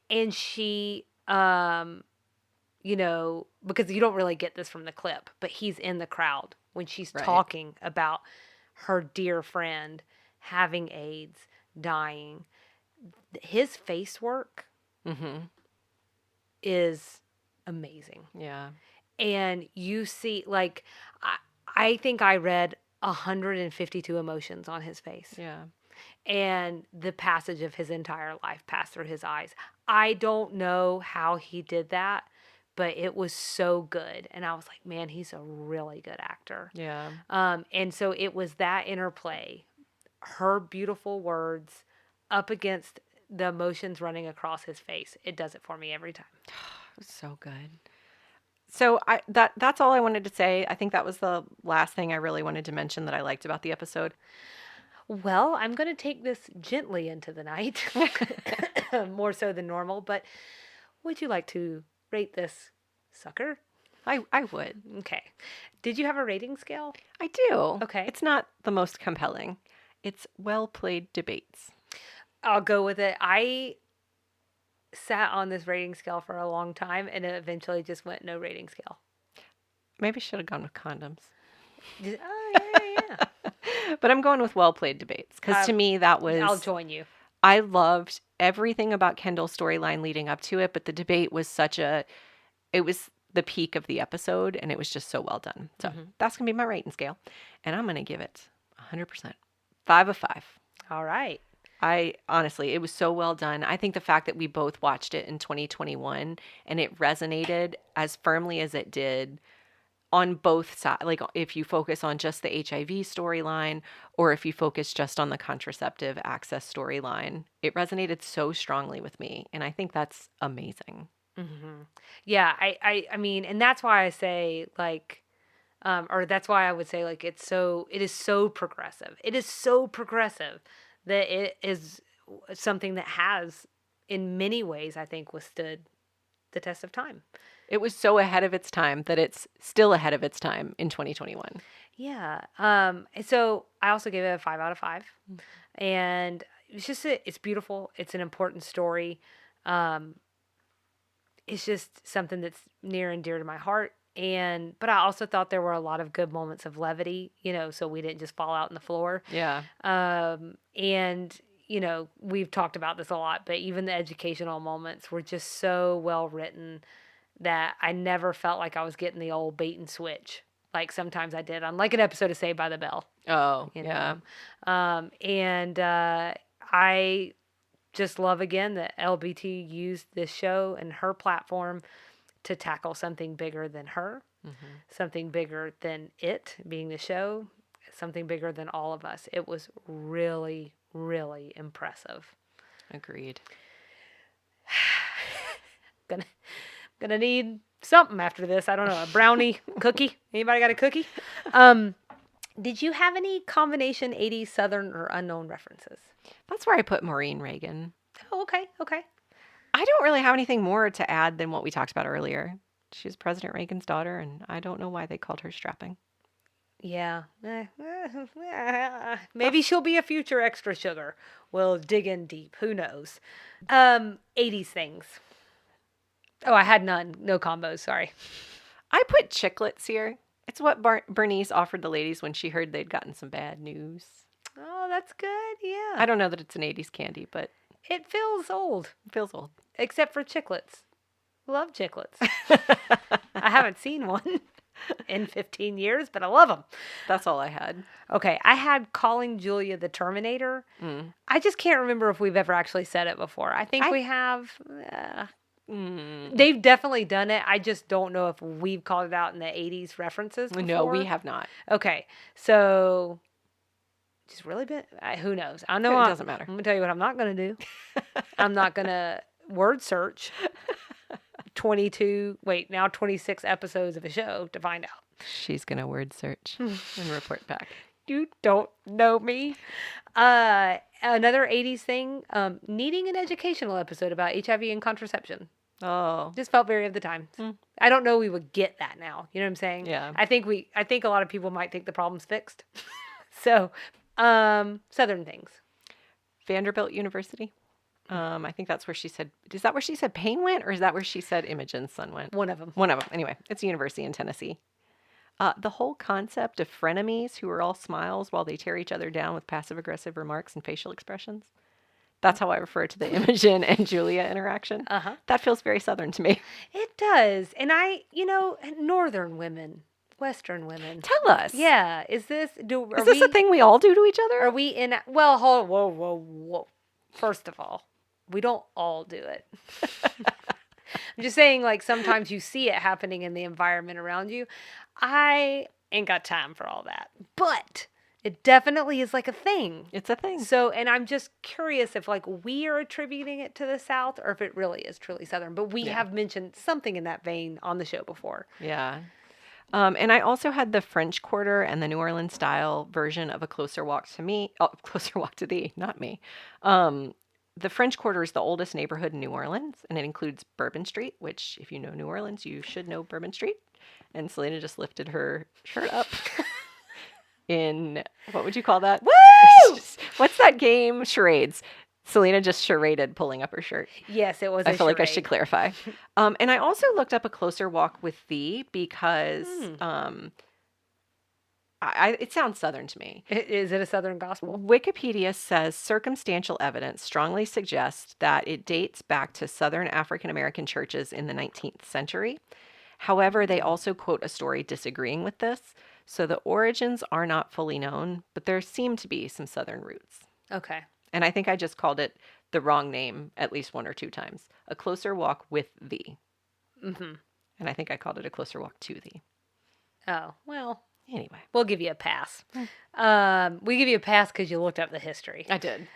And she, because you don't really get this from the clip, but he's in the crowd when she's Right. talking about her dear friend having AIDS, dying. His face work Mm-hmm. is amazing. Yeah. And you see, like, I think I read 152 emotions on his face. Yeah. And the passage of his entire life passed through his eyes. I don't know how he did that, but it was so good. And I was like, man, he's a really good actor. Yeah. And so it was that interplay, her beautiful words up against the emotions running across his face. It does it for me every time. It was so good. So that's all I wanted to say. I think that was the last thing I really wanted to mention that I liked about the episode. Well, I'm going to take this gently into the night, more so than normal, but would you like to rate this sucker? I would. Okay. Did you have a rating scale? I do. Okay. It's not the most compelling. It's well-played debates. I'll go with it. I sat on this rating scale for a long time and it eventually just went no rating scale. Maybe should have gone with condoms. Oh, yeah. But I'm going with well-played debates because to me that was... I'll join you. I loved everything about Kendall's storyline leading up to it, but the debate was it was the peak of the episode and it was just so well done. So that's going to be my rating scale. And I'm going to give it 100%. 5 of 5. All right. Honestly, it was so well done. I think the fact that we both watched it in 2021 and it resonated as firmly as it did on both sides, like if you focus on just the HIV storyline or if you focus just on the contraceptive access storyline, it resonated so strongly with me. And I think that's amazing. Mm-hmm. Yeah, I mean, and that's why I say like, or that's why I would say like it is so progressive. It is so progressive that it is something that has, in many ways, I think, withstood the test of time. It was so ahead of its time that it's still ahead of its time in 2021. Yeah. So I also gave it a 5 out of 5. And it's just, it's beautiful. It's an important story. It's just something that's near and dear to my heart. But I also thought there were a lot of good moments of levity, so we didn't just fall out on the floor. Yeah. And, we've talked about this a lot, but even the educational moments were just so well written that I never felt like I was getting the old bait and switch. Like sometimes I did on like an episode of Saved by the Bell. Oh, Yeah. I just love again that LBT used this show and her platform to tackle something bigger than her, something bigger than it being the show, something bigger than all of us. It was really, really impressive. Agreed. Gonna need something after this. I don't know, a brownie, cookie. Anybody got a cookie? Did you have any combination 80s Southern or unknown references? That's where I put Maureen Reagan. Oh, okay. I don't really have anything more to add than what we talked about earlier. She's President Reagan's daughter, and I don't know why they called her strapping. Yeah. Maybe she'll be a future extra sugar. We'll dig in deep. Who knows? 80s things. Oh, I had none. No combos. Sorry. I put chiclets here. It's what Bernice offered the ladies when she heard they'd gotten some bad news. Oh, that's good. Yeah. I don't know that it's an 80s candy, but It feels old. it feels old. Except for chiclets. Love chiclets. I haven't seen one in 15 years, but I love them. That's all I had. Okay, I had Calling Julia the Terminator. I just can't remember if we've ever actually said it before. I think we have. They've definitely done it. I just don't know if we've called it out in the 80s references before. No, we have not. Okay, so just really been, who knows? I know It doesn't matter. I'm going to tell you what I'm not going to do. I'm not going to word search 26 episodes of a show to find out. She's going to word search and report back. You don't know me. Another 80s thing, needing an educational episode about HIV and contraception. Oh. Just felt very of the time. I don't know we would get that now. You know what I'm saying? Yeah. I think a lot of people might think the problem's fixed. So, Southern things. Vanderbilt University. I think that's where she said, is that where she said Payne went, or is that where she said Imogen's son went? One of them. One of them. Anyway, it's a university in Tennessee. The whole concept of frenemies who are all smiles while they tear each other down with passive-aggressive remarks and facial expressions. That's how I refer to the Imogen and Julia interaction. That feels very Southern to me. It does. And Northern women, Western women. Tell us. Yeah. Is this a thing we all do to each other? Are we in, well, whoa. First of all, we don't all do it. I'm just saying, like, sometimes you see it happening in the environment around you. I ain't got time for all that. But it definitely is like a thing. It's a thing. So, and I'm just curious if, like, we are attributing it to the South or if it really is truly Southern. But we have mentioned something in that vein on the show before. Yeah. And I also had the French Quarter and the New Orleans style version of A Closer Walk to Me. Oh, Closer Walk to Thee, not me. The French Quarter is the oldest neighborhood in New Orleans, and it includes Bourbon Street, which, if you know New Orleans, you should know Bourbon Street. And Selena just lifted her shirt up in, what would you call that? Woo! What's that game? Charades. Selena just charaded pulling up her shirt. Yes, it was I feel like I should clarify. And I also looked up A Closer Walk with Thee because it sounds Southern to me. Is it a Southern gospel? Wikipedia says circumstantial evidence strongly suggests that it dates back to Southern African American churches in the 19th century. However, they also quote a story disagreeing with this. So the origins are not fully known, but there seem to be some Southern roots. Okay. And I think I just called it the wrong name at least one or two times. A Closer Walk with Thee. Mm-hmm. And I think I called it A Closer Walk to Thee. Oh, well. Anyway. We'll give you a pass. We give you a pass because you looked up the history. I did.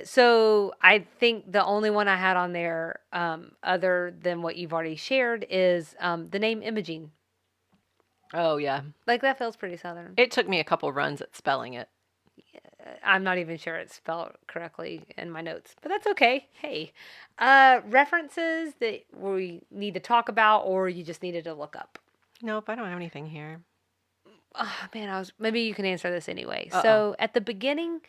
So I think the only one I had on there, other than what you've already shared, is the name Imogene. Oh, yeah. Like, that feels pretty Southern. It took me a couple runs at spelling it. I'm not even sure it's spelled correctly in my notes, but that's okay. Hey, references that we need to talk about, or you just needed to look up? Nope, I don't have anything here. Oh, man, maybe you can answer this anyway. So at the beginning,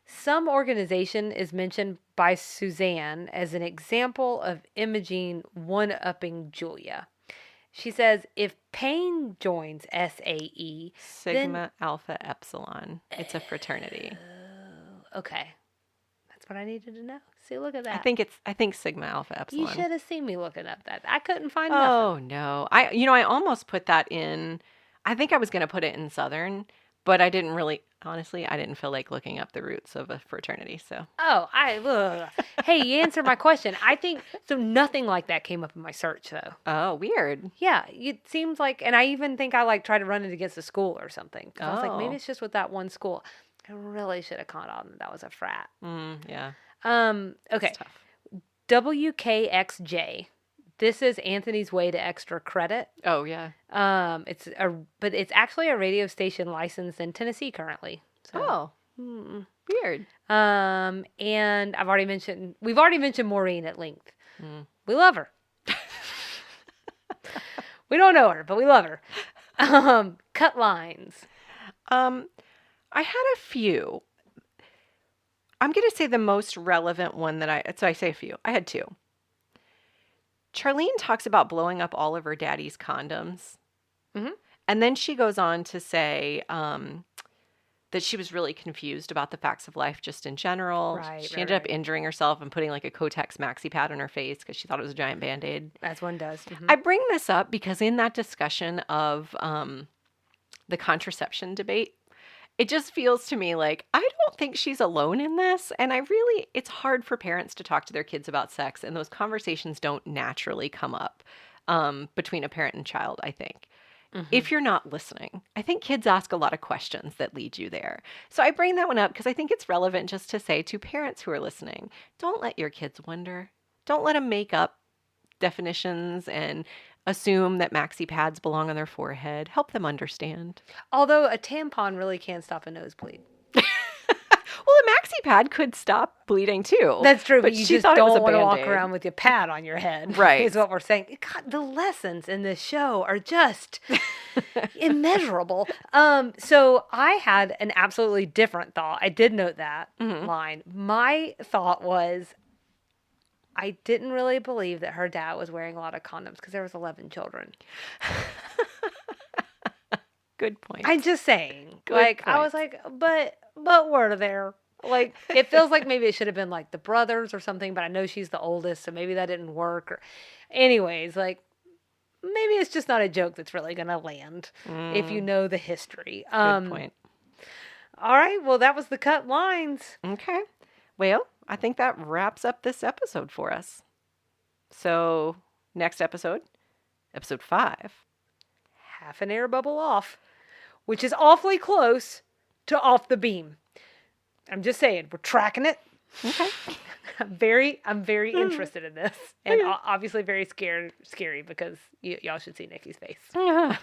some organization is mentioned by Suzanne as an example of Imogene one-upping Julia. She says, if Payne joins SAE, Sigma Alpha Epsilon. It's a fraternity. Okay. That's what I needed to know. See, look at that. I think Sigma Alpha Epsilon. You should have seen me looking up that. I couldn't find nothing. nothing. No. I almost put that in. I think I was going to put it in Southern, but I didn't really, honestly, I didn't feel like looking up the roots of a fraternity, so. Hey, you answered my question. I think, so nothing like that came up in my search, though. Oh, weird. Yeah, it seems like, and I even think I tried to run it against a school or something. I was like, maybe it's just with that one school. I really should have caught on that was a frat. Yeah. Okay. WKXJ. This is Anthony's way to extra credit. Oh, yeah. But it's actually a radio station licensed in Tennessee currently. So. Weird. And we've already mentioned Maureen at length. We love her. We don't know her, but we love her. Cut lines. I had a few. I'm going to say the most relevant one so I say a few. I had two. Charlene talks about blowing up all of her daddy's condoms. Mm-hmm. And then she goes on to say that she was really confused about the facts of life just in general. Right, she ended up injuring herself and putting like a Kotex maxi pad on her face because she thought it was a giant Band-Aid. As one does. Mm-hmm. I bring this up because in that discussion of the contraception debate, it just feels to me like I don't think she's alone in this. And it's hard for parents to talk to their kids about sex. And those conversations don't naturally come up between a parent and child, I think. Mm-hmm. If you're not listening, I think kids ask a lot of questions that lead you there. So I bring that one up because I think it's relevant just to say to parents who are listening, don't let your kids wonder. Don't let them make up definitions and assume that maxi pads belong on their forehead. Help them understand. Although a tampon really can stop a nosebleed. Well, a maxi pad could stop bleeding too. That's true, but you she just thought it was a don't want to walk Band-Aid. around with your pad on your head. Right. Is what we're saying. God, the lessons in this show are just immeasurable. So I had an absolutely different thought. I did note that line. My thought was, I didn't really believe that her dad was wearing a lot of condoms because there was 11 children. Good point. I'm just saying. Good I point. was like, but were there? Like, it feels like maybe it should have been like the brothers or something, but I know she's the oldest, so maybe that didn't work. Or, anyways, like, maybe it's just not a joke that's really going to land if you know the history. Good point. All right, well, that was the cut lines. Okay. Well, I think that wraps up this episode for us. So, next episode, episode 5. Half an air bubble off, which is awfully close to off the beam. I'm just saying, we're tracking it. Okay. I'm very interested in this, and obviously very scary because y'all should see Nikki's face. I'm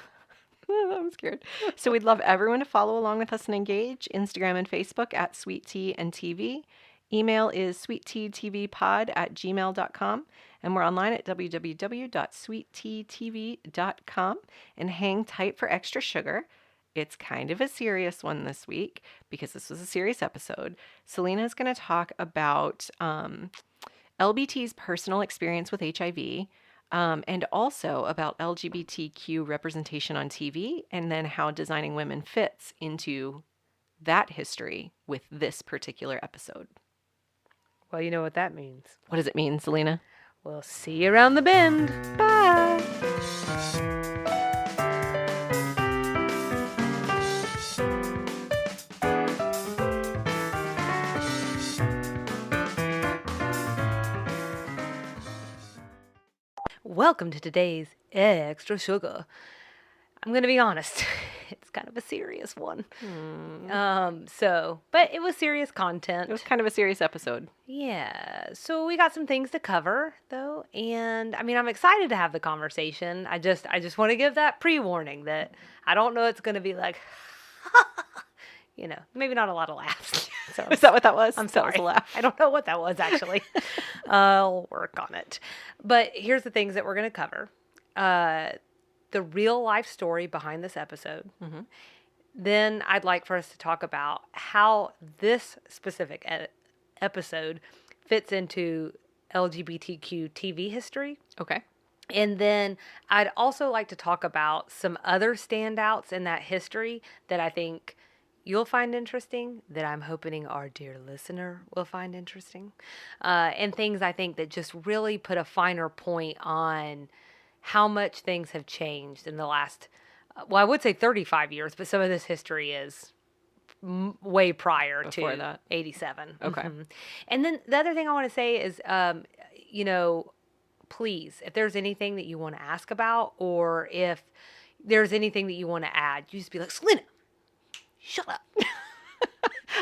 scared. So we'd love everyone to follow along with us and engage. Instagram and Facebook at Sweet Tea and TV. Email is sweetteatvpod@gmail.com. And we're online at www.sweetteatv.com. And hang tight for extra sugar. It's kind of a serious one this week because this was a serious episode. Selena is going to talk about LBT's personal experience with HIV. And also about LGBTQ representation on TV, and then how Designing Women fits into that history with this particular episode. Well, you know what that means. What does it mean, Selena? We'll see you around the bend. Bye! Welcome to today's Extra Sugar. I'm going to be honest. It's kind of a serious one. But it was serious content. It was kind of a serious episode. Yeah. So we got some things to cover, though. And, I mean, I'm excited to have the conversation. I just want to give that pre-warning that I don't know it's going to be like, maybe not a lot of laughs. So Is that what that was? I'm That sorry. was a laugh. I don't know what that was, actually. I'll work on it. But here's the things that we're going to cover. The real life story behind this episode. Mm-hmm. Then I'd like for us to talk about how this specific episode fits into LGBTQ TV history. Okay. And then I'd also like to talk about some other standouts in that history that I think you'll find interesting, that I'm hoping our dear listener will find interesting, and things I think that just really put a finer point on how much things have changed in the last, I would say 35 years, but some of this history is way prior Before to that. 87. Okay. Mm-hmm. And then the other thing I want to say is, please, if there's anything that you want to ask about, or if there's anything that you want to add, you just be like, Selena, shut up.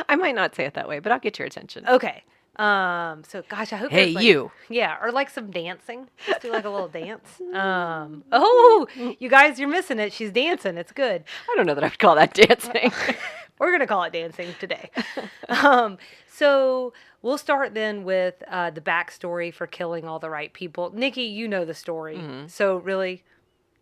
I might not say it that way, but I'll get your attention. Okay. So gosh, I hope Hey, there's, like, you. Yeah, or like some dancing. Just do like a little dance. Oh, you guys, you're missing it. She's dancing. It's good. I don't know that I would call that dancing. We're going to call it dancing today. So we'll start then with the backstory for killing all the right people. Nikki, you know the story. Mm-hmm. So really,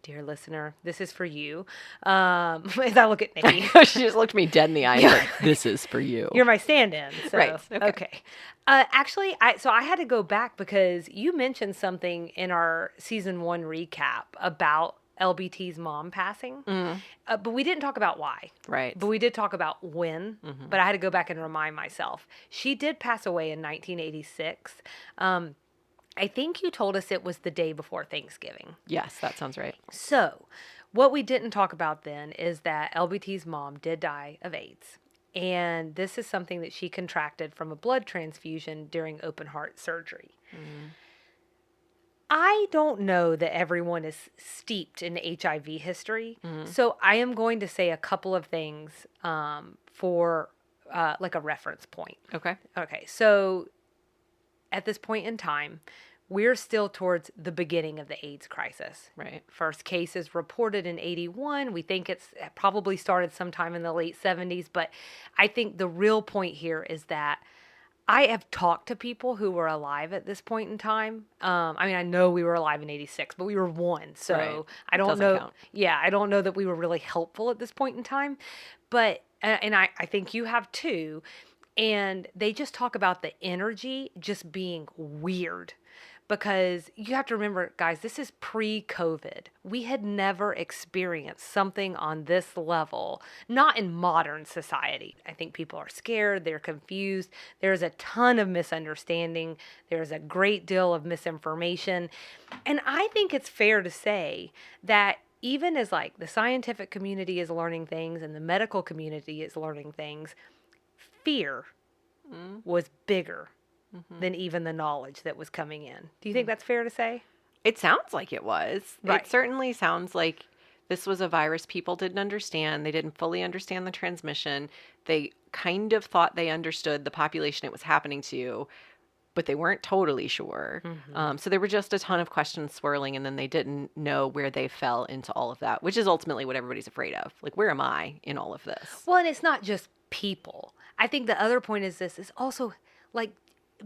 dear listener, this is for you. As I look at Nikki. She just looked me dead in the eye and like, this is for you. You're my stand-in. So, Right. Okay. Actually, I had to go back because you mentioned something in our season 1 recap about LBT's mom passing, but we didn't talk about why. Right. But we did talk about when, but I had to go back and remind myself. She did pass away in 1986. I think you told us it was the day before Thanksgiving. Yes, that sounds right. So what we didn't talk about then is that LBT's mom did die of AIDS. And this is something that she contracted from a blood transfusion during open heart surgery. I don't know that everyone is steeped in HIV history. So I am going to say a couple of things for like a reference point. Okay. Okay, so at this point in time, we're still towards the beginning of the AIDS crisis. Right. First case is reported in 81. We think it's probably started sometime in the late 70s, but I think the real point here is that I have talked to people who were alive at this point in time. I mean, I know we were alive in 86, but we were one. So Right. I don't Doesn't know. count. Yeah, I don't know that we were really helpful at this point in time. But, and I think you have too. And they just talk about the energy just being weird. Because you have to remember, guys, this is pre COVID. We had never experienced something on this level, not in modern society. I think people are scared, they're confused. There's a ton of misunderstanding, there's a great deal of misinformation. And I think it's fair to say that even as like the scientific community is learning things and the medical community is learning things, fear was bigger than even the knowledge that was coming in. Do you think that's fair to say? It sounds like it was. Right. It certainly sounds like this was a virus people didn't understand. They didn't fully understand the transmission. They kind of thought they understood the population it was happening to, but they weren't totally sure. So there were just a ton of questions swirling, and then they didn't know where they fell into all of that, which is ultimately what everybody's afraid of. Like, where am I in all of this? Well, and it's not just people. I think the other point is this is also like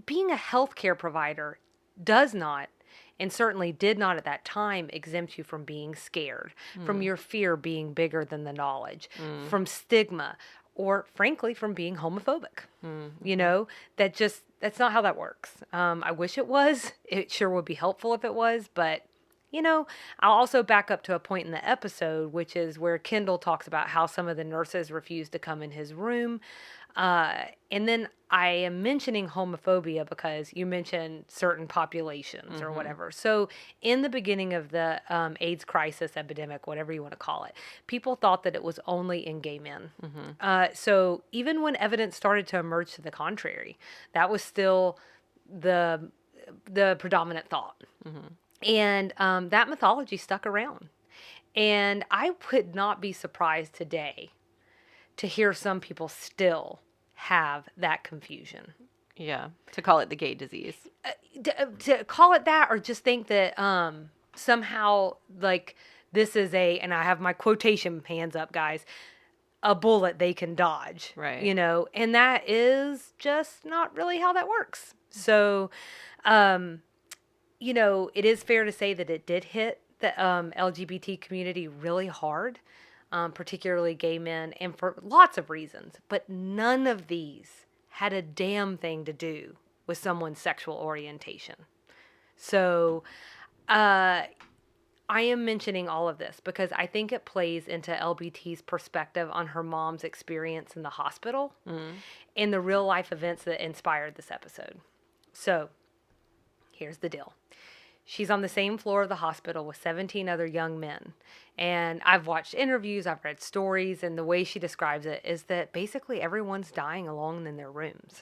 being a healthcare provider does not, and certainly did not at that time, exempt you from being scared, from your fear being bigger than the knowledge, from stigma, or frankly, from being homophobic. You know, that's not how that works. I wish it was. It sure would be helpful if it was, but you know, I'll also back up to a point in the episode, which is where Kendall talks about how some of the nurses refused to come in his room. And then I am mentioning homophobia because you mentioned certain populations or whatever. So in the beginning of the AIDS crisis, epidemic, whatever you want to call it, people thought that it was only in gay men. So even when evidence started to emerge to the contrary, that was still the predominant thought. And that mythology stuck around. And I would not be surprised today to hear some people still have that confusion. Yeah, to call it the gay disease. To call it that, or just think that somehow, like, this is and I have my quotation hands up, guys, a bullet they can dodge. Right. You know, and that is just not really how that works. So, you know, it is fair to say that it did hit the LGBT community really hard. Particularly gay men, and for lots of reasons. But none of these had a damn thing to do with someone's sexual orientation. So I am mentioning all of this because I think it plays into LBT's perspective on her mom's experience in the hospital and the real life events that inspired this episode. So here's the deal. She's on the same floor of the hospital with 17 other young men. And I've watched interviews, I've read stories, and the way she describes it is that basically everyone's dying alone in their rooms.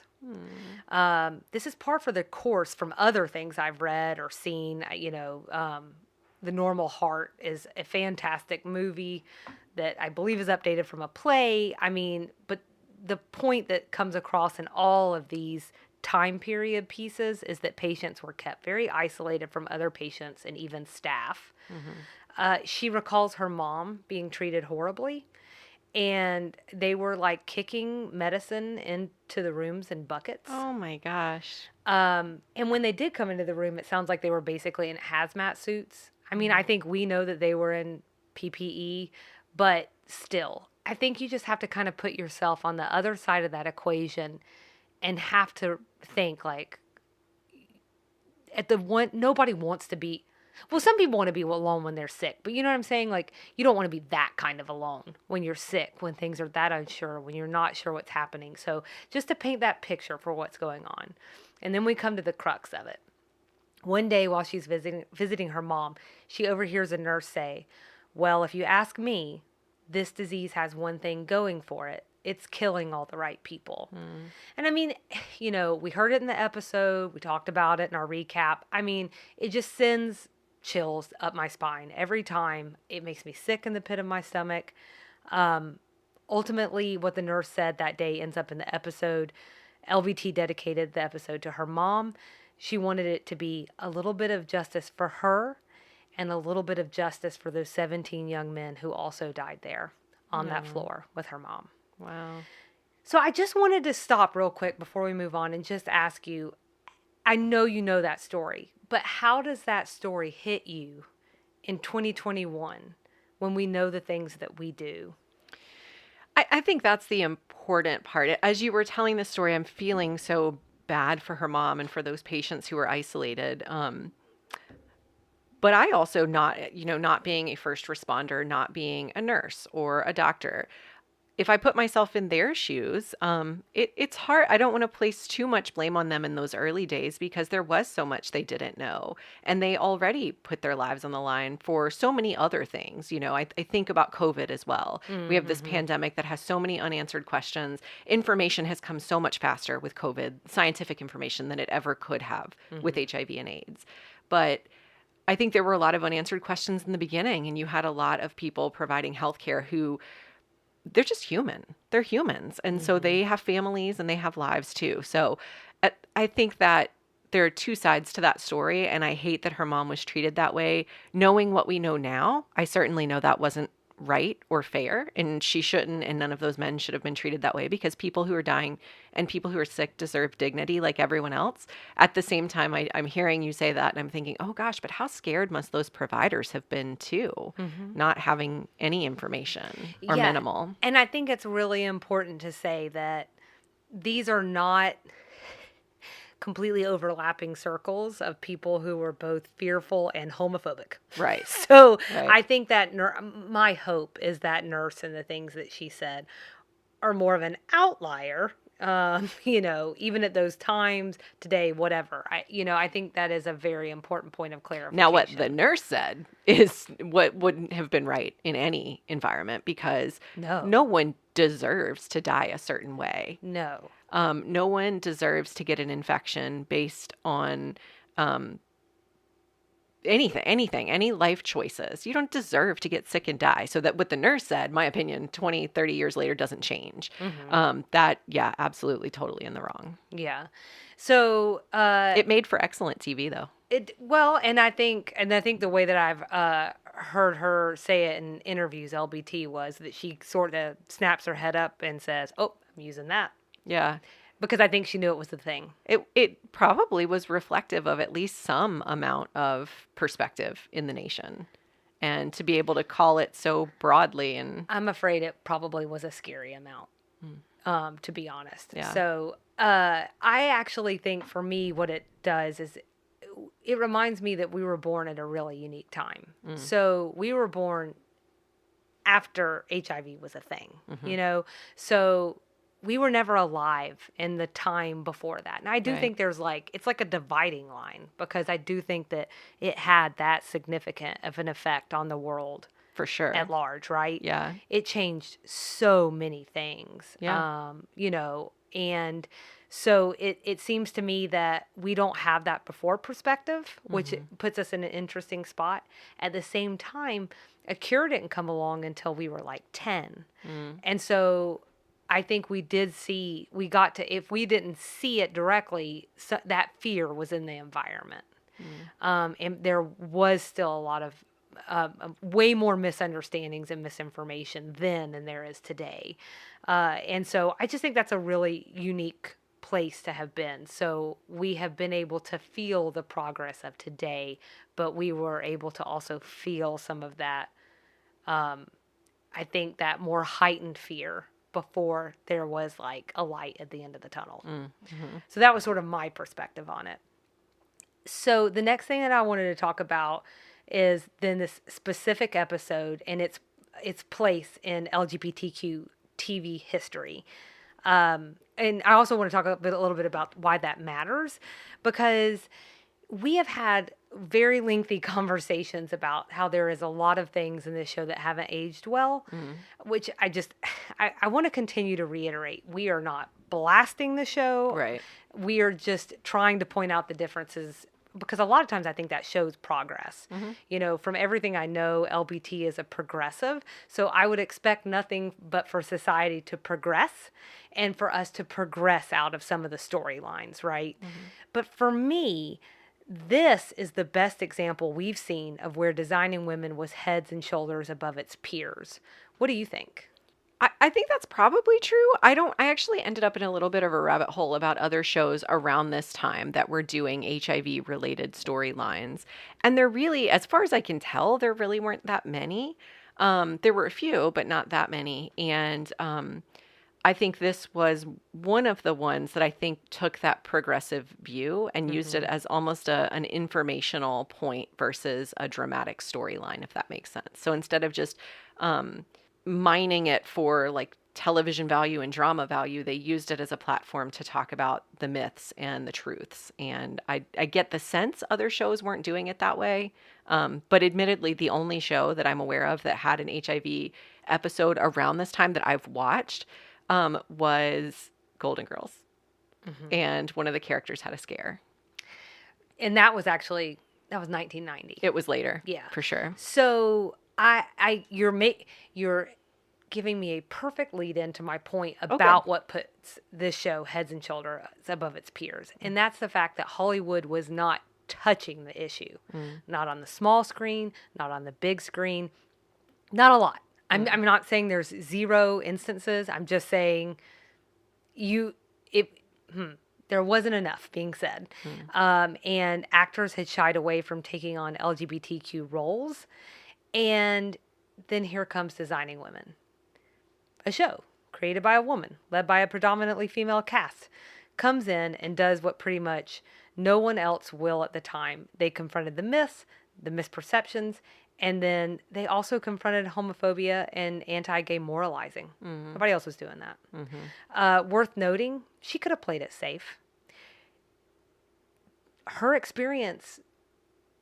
This is par for the course from other things I've read or seen. You know, The Normal Heart is a fantastic movie that I believe is updated from a play. I mean, but the point that comes across in all of these time period pieces is that patients were kept very isolated from other patients and even staff. She recalls her mom being treated horribly, and they were like kicking medicine into the rooms in buckets. Oh my gosh. And when they did come into the room, it sounds like they were basically in hazmat suits. I mean, I think we know that they were in PPE, but still, I think you just have to kind of put yourself on the other side of that equation and have to think like nobody wants to be, well, some people want to be alone when they're sick, but you know what I'm saying? Like, you don't want to be that kind of alone when you're sick, when things are that unsure, when you're not sure what's happening. So just to paint that picture for what's going on. And then we come to the crux of it. One day while she's visiting her mom, she overhears a nurse say, well, if you ask me, this disease has one thing going for it. It's killing all the right people. And I mean, you know, we heard it in the episode. We talked about it in our recap. I mean, it just sends chills up my spine every time. It makes me sick in the pit of my stomach. Ultimately, what the nurse said that day ends up in the episode. LVT dedicated the episode to her mom. She wanted it to be a little bit of justice for her and a little bit of justice for those 17 young men who also died there on that floor with her mom. Wow. So I just wanted to stop real quick before we move on and just ask you, I know you know that story, but how does that story hit you in 2021 when we know the things that we do? I think that's the important part. As you were telling the story, I'm feeling so bad for her mom and for those patients who were isolated. But I also not being a first responder, not being a nurse or a doctor. If I put myself in their shoes, it's hard. I don't want to place too much blame on them in those early days because there was so much they didn't know. And they already put their lives on the line for so many other things. I think about COVID as well. We have this pandemic that has so many unanswered questions. Information has come so much faster with COVID, scientific information, than it ever could have with HIV and AIDS. But I think there were a lot of unanswered questions in the beginning, and you had a lot of people providing healthcare who they're just human. They're humans. And so they have families and they have lives too. So I think that there are two sides to that story. And I hate that her mom was treated that way. Knowing what we know now, I certainly know that wasn't right or fair. And she shouldn't, and none of those men should have been treated that way because people who are dying and people who are sick deserve dignity like everyone else. At the same time, I'm hearing you say that and I'm thinking, oh gosh, but how scared must those providers have been too, not having any information or minimal. And I think it's really important to say that these are not completely overlapping circles of people who were both fearful and homophobic. Right. So Right. I think that my hope is that nurse and the things that she said are more of an outlier. Even at those times today, whatever. I think that is a very important point of clarification. Now, what the nurse said is what wouldn't have been right in any environment because no one deserves to die a certain way. No. No one deserves to get an infection based on anything, any life choices. You don't deserve to get sick and die. So that what the nurse said, my opinion, 20, 30 years later doesn't change. Absolutely, totally in the wrong. Yeah. So it made for excellent TV though. And I think the way that I've heard her say it in interviews, LBT, was that she sort of snaps her head up and says, "Oh, I'm using that." Yeah. Because I think she knew it was the thing. It probably was reflective of at least some amount of perspective in the nation. And to be able to call it so broadly and... I'm afraid it probably was a scary amount, to be honest. Yeah. So I actually think for me what it does is it reminds me that we were born at a really unique time. So we were born after HIV was a thing, So... we were never alive in the time before that. And I do think there's it's like a dividing line because I do think that it had that significant of an effect on the world. For sure. At large, right? Yeah. It changed so many things. Yeah. And so it seems to me that we don't have that before perspective, which puts us in an interesting spot. At the same time, a cure didn't come along until we were 10. And so... I think we got to, if we didn't see it directly, that fear was in the environment. And there was still a lot of way more misunderstandings and misinformation then than there is today. And so I just think that's a really unique place to have been. So we have been able to feel the progress of today, but we were able to also feel some of that, I think that more heightened fear before there was a light at the end of the tunnel. So that was sort of my perspective on it. So the next thing that I wanted to talk about is then this specific episode and its place in LGBTQ TV history. And I also want to talk a little bit about why that matters, because we have had very lengthy conversations about how there is a lot of things in this show that haven't aged well, which I want to continue to reiterate. We are not blasting the show. Right. We are just trying to point out the differences because a lot of times I think that shows progress. From everything I know, LBT is a progressive. So I would expect nothing but for society to progress and for us to progress out of some of the storylines, right? But for me, this is the best example we've seen of where Designing Women was heads and shoulders above its peers. What do you think? I think that's probably true. I actually ended up in a little bit of a rabbit hole about other shows around this time that were doing HIV related storylines. And there really, as far as I can tell, there really weren't that many. There were a few, but not that many. And I think this was one of the ones that I think took that progressive view and used it as almost an informational point versus a dramatic storyline, if that makes sense. So instead of just mining it for like television value and drama value, they used it as a platform to talk about the myths and the truths. And I get the sense other shows weren't doing it that way. But admittedly, the only show that I'm aware of that had an HIV episode around this time that I've watched was Golden Girls. And one of the characters had a scare. And that was 1990. It was later. Yeah. For sure. So you're giving me a perfect lead into my point about what puts this show heads and shoulders above its peers. And that's the fact that Hollywood was not touching the issue. Not on the small screen, not on the big screen, not a lot. I'm not saying there's zero instances. I'm just saying there wasn't enough being said. And actors had shied away from taking on LGBTQ roles. And then here comes Designing Women, a show created by a woman, led by a predominantly female cast, comes in and does what pretty much no one else will at the time. They confronted the myths, the misperceptions, and then they also confronted homophobia and anti-gay moralizing. Nobody else was doing that. Worth noting, she could have played it safe. Her experience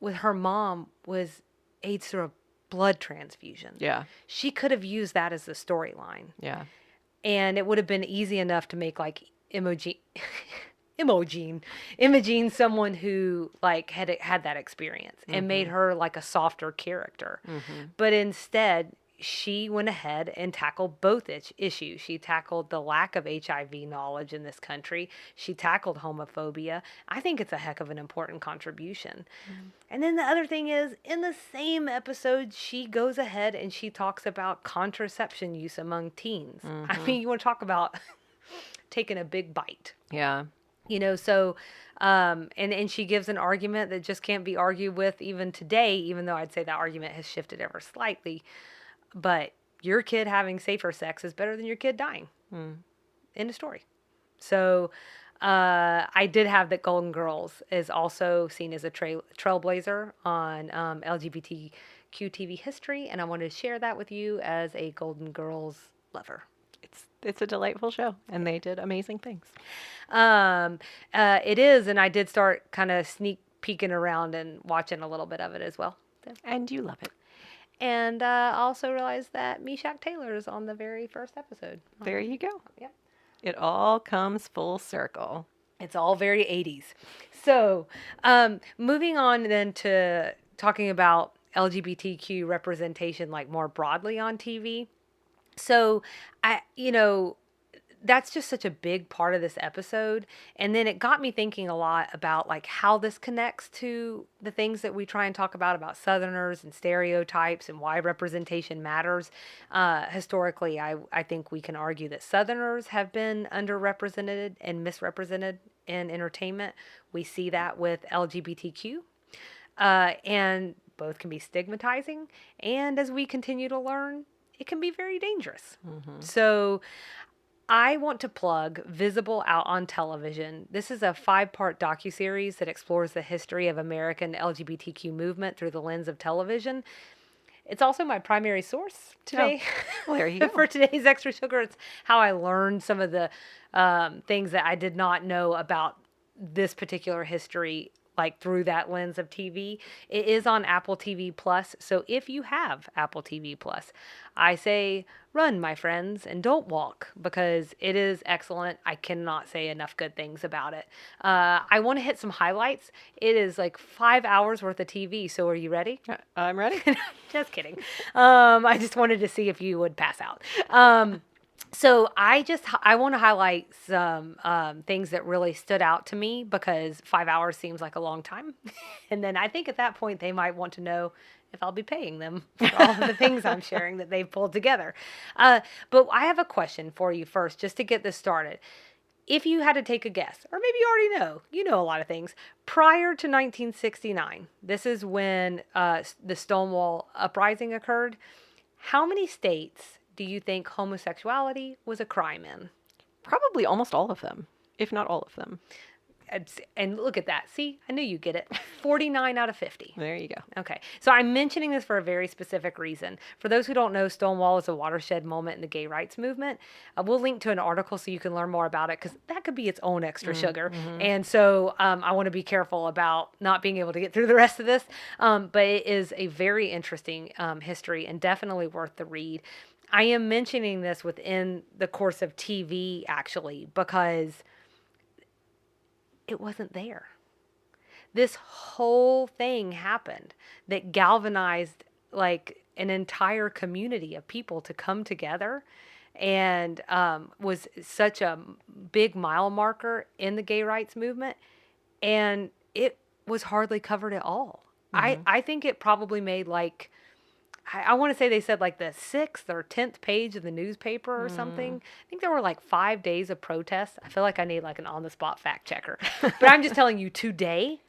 with her mom was AIDS through a blood transfusion. Yeah. She could have used that as the storyline. Yeah. And it would have been easy enough to make like Imogene someone who like had that experience and made her like a softer character. But instead, she went ahead and tackled both issues. She tackled the lack of HIV knowledge in this country. She tackled homophobia. I think it's a heck of an important contribution. And then the other thing is, in the same episode, she goes ahead and she talks about contraception use among teens. I mean, you want to talk about taking a big bite. Yeah. You know, so, and she gives an argument that just can't be argued with even today, even though I'd say that argument has shifted ever slightly. But your kid having safer sex is better than your kid dying. End of story. So, I did have that Golden Girls is also seen as a trailblazer on LGBTQ TV history, and I wanted to share that with you as a Golden Girls lover. It's a delightful show, and they did amazing things. It is, and I did start kind of sneak peeking around and watching a little bit of it as well. So. And you love it. And also realized that Meshack Taylor is on the very first episode. There you go. Yep. It all comes full circle. It's all very 80s. So, moving on then to talking about LGBTQ representation, like more broadly on TV. So, that's just such a big part of this episode. And then it got me thinking a lot about like how this connects to the things that we try and talk about Southerners and stereotypes and why representation matters. Historically, I think we can argue that Southerners have been underrepresented and misrepresented in entertainment. We see that with LGBTQ. And both can be stigmatizing. And as we continue to learn, it can be very dangerous. So I want to plug Visible Out on Television. This is a 5-part docuseries that explores the history of American LGBTQ movement through the lens of television. It's also my primary source today. Well, there you go. For today's Extra Sugar. It's how I learned some of the things that I did not know about this particular history, like through that lens of TV. It is on Apple TV Plus. So if you have Apple TV Plus, I say run, my friends, and don't walk, because it is excellent. I cannot say enough good things about it. I want to hit some highlights. It is like 5 hours worth of TV. So are you ready? I'm ready. Just kidding. I just wanted to see if you would pass out. So I want to highlight some things that really stood out to me, because 5 hours seems like a long time. And then I think at that point they might want to know, if I'll be paying them for all of the things I'm sharing that they've pulled together. But I have a question for you first, just to get this started. If you had to take a guess, or maybe you already know, you know a lot of things, prior to 1969, this is when the Stonewall Uprising occurred. How many states do you think homosexuality was a crime in? Probably almost all of them, if not all of them. And look at that. See, I knew you'd get it. 49 out of 50. There you go. Okay. So I'm mentioning this for a very specific reason. For those who don't know, Stonewall is a watershed moment in the gay rights movement. We'll link to an article so you can learn more about it, because that could be its own extra sugar. And so I want to be careful about not being able to get through the rest of this. But it is a very interesting history and definitely worth the read. I am mentioning this within the course of TV, actually, because it wasn't there. This whole thing happened that galvanized like an entire community of people to come together, and was such a big mile marker in the gay rights movement. And it was hardly covered at all. I think it probably made like, I want to say they said like the 6th or 10th page of the newspaper or something. I think there were like 5 days of protests. I feel like I need like an on-the-spot fact checker. But I'm just telling you, today,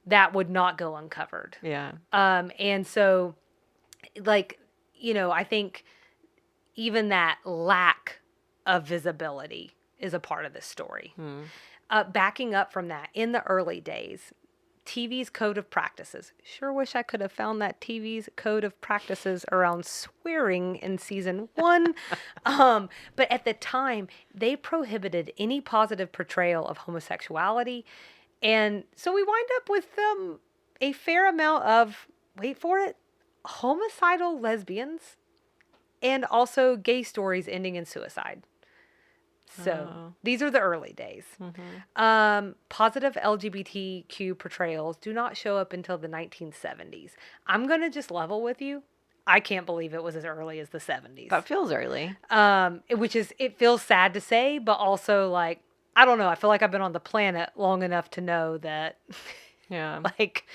that would not go uncovered. Yeah. And so, like, you know, I think even that lack of visibility is a part of this story. Backing up from that, in the early days, TV's code of practices. Sure wish I could have found that TV's code of practices around swearing in season 1. But at the time, they prohibited any positive portrayal of homosexuality. And so we wind up with a fair amount of, wait for it, homicidal lesbians, and also gay stories ending in suicide. So these are the early days. Positive LGBTQ portrayals do not show up until the 1970s. I'm going to just level with you. I can't believe it was as early as the 70s. That feels early. It feels sad to say, but also like, I don't know. I feel like I've been on the planet long enough to know that, like,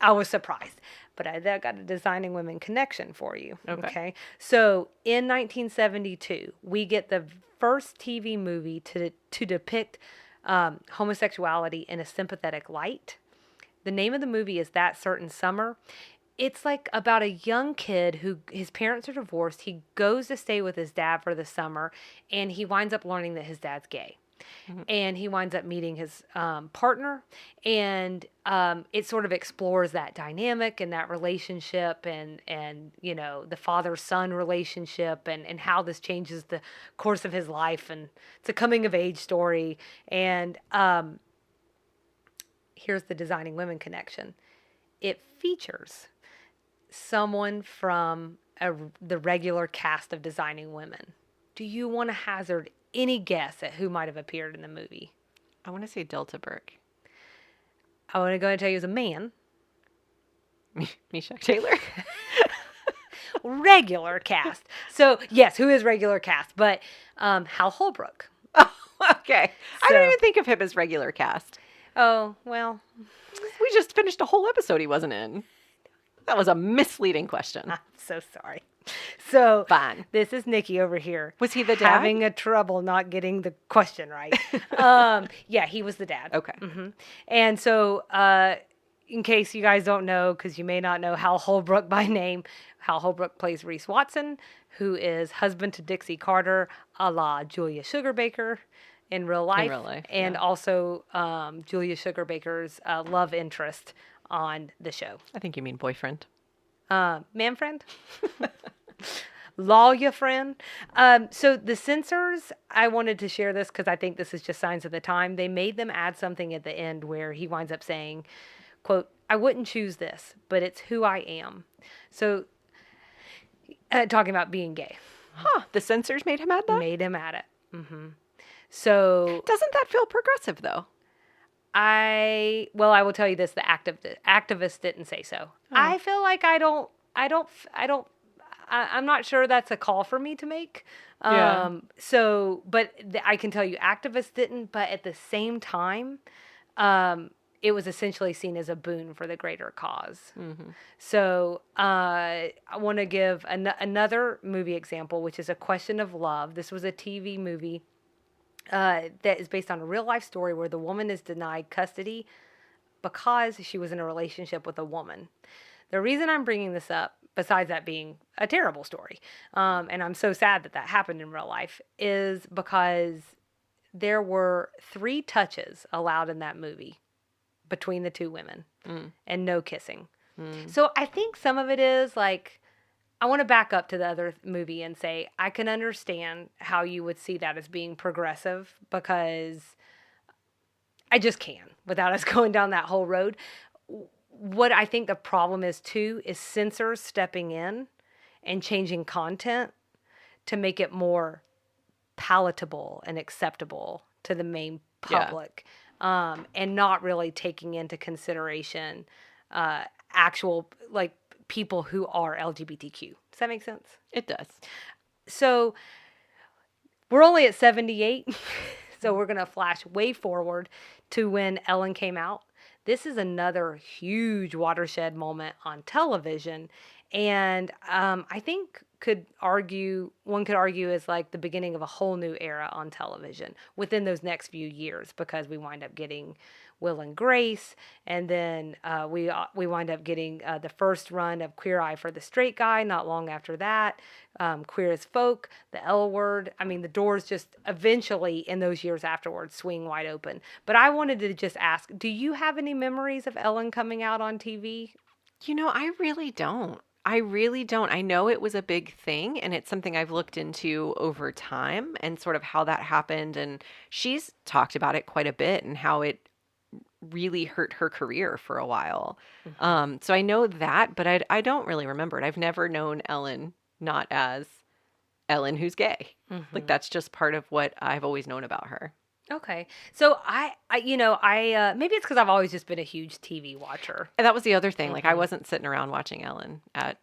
I was surprised. But I got a Designing Women connection for you. Okay. So in 1972, we get the first TV movie to depict homosexuality in a sympathetic light. The name of the movie is That Certain Summer. It's like about a young kid who, his parents are divorced. He goes to stay with his dad for the summer, and he winds up learning that his dad's gay. And he winds up meeting his partner, and it sort of explores that dynamic and that relationship, and you know, the father-son relationship, and how this changes the course of his life. And it's a coming-of-age story. And here's the Designing Women connection. It features someone from the regular cast of Designing Women. Do you want to hazard any guess at who might have appeared in the movie? I want to say Delta Burke. I want to go and tell you, as a man. Meshack Taylor. Regular cast. So, yes, who is regular cast? But Hal Holbrook. Oh, okay. I don't even think of him as regular cast. Oh, well. We just finished a whole episode he wasn't in. That was a misleading question. I'm so sorry. So, Fine. This is Nikki over here. Was he the dad? Having a trouble not getting the question right. Yeah, he was the dad. Okay. And so, in case you guys don't know, because you may not know Hal Holbrook by name, Hal Holbrook plays Reese Watson, who is husband to Dixie Carter, a la Julia Sugarbaker in real life. And also Julia Sugarbaker's love interest on the show. I think you mean boyfriend. Man friend? Lawyer friend? So the censors, I wanted to share this because I think this is just signs of the time. They made them add something at the end where he winds up saying, quote, "I wouldn't choose this, but it's who I am." So talking about being gay. The censors made him add that? Made him add it. So doesn't that feel progressive though? I will tell you this, the activist didn't say so. I feel like I'm not sure that's a call for me to make. So, but I can tell you activists didn't, but at the same time, it was essentially seen as a boon for the greater cause. Mm-hmm. So I want to give another movie example, which is A Question of Love. This was a TV movie that is based on a real life story where the woman is denied custody because she was in a relationship with a woman. The reason I'm bringing this up, besides that being a terrible story, and I'm so sad that that happened in real life, is because there were 3 touches allowed in that movie between the 2 women and no kissing. So I think some of it is like, I want to back up to the other movie and say, I can understand how you would see that as being progressive, because I just can, without us going down that whole road. What I think the problem is too is censors stepping in and changing content to make it more palatable and acceptable to the main public, and not really taking into consideration actual like people who are LGBTQ. Does that make sense? It does. So we're only at 78, so we're going to flash way forward to when Ellen came out. This is another huge watershed moment on television, and I think one could argue is like the beginning of a whole new era on television within those next few years, because we wind up getting Will and Grace, and then we wind up getting the first run of Queer Eye for the Straight Guy not long after that, Queer as Folk, the L Word. I mean, the doors just eventually in those years afterwards swing wide open. But I wanted to just ask, do you have any memories of Ellen coming out on TV? I really don't. I know it was a big thing, and it's something I've looked into over time and sort of how that happened. And she's talked about it quite a bit and how it really hurt her career for a while. So I know that, but I don't really remember it. I've never known Ellen not as Ellen who's gay. Like, that's just part of what I've always known about her. Okay. So I maybe it's because I've always just been a huge TV watcher. And that was the other thing. Like, I wasn't sitting around watching Ellen at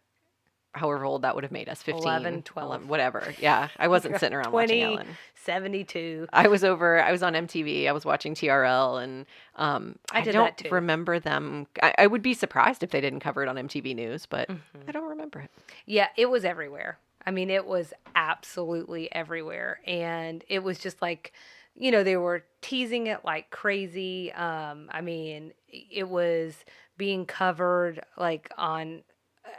however old that would have made us, 15, 11, 12. whatever. Yeah, I wasn't sitting around watching Ellen. 72. I was on MTV. I was watching TRL, and I did don't that too. remember them. I would be surprised if they didn't cover it on MTV News, but I don't remember it. Yeah, it was everywhere. I mean, it was absolutely everywhere. And it was just like, they were teasing it like crazy. I mean, it was being covered like on,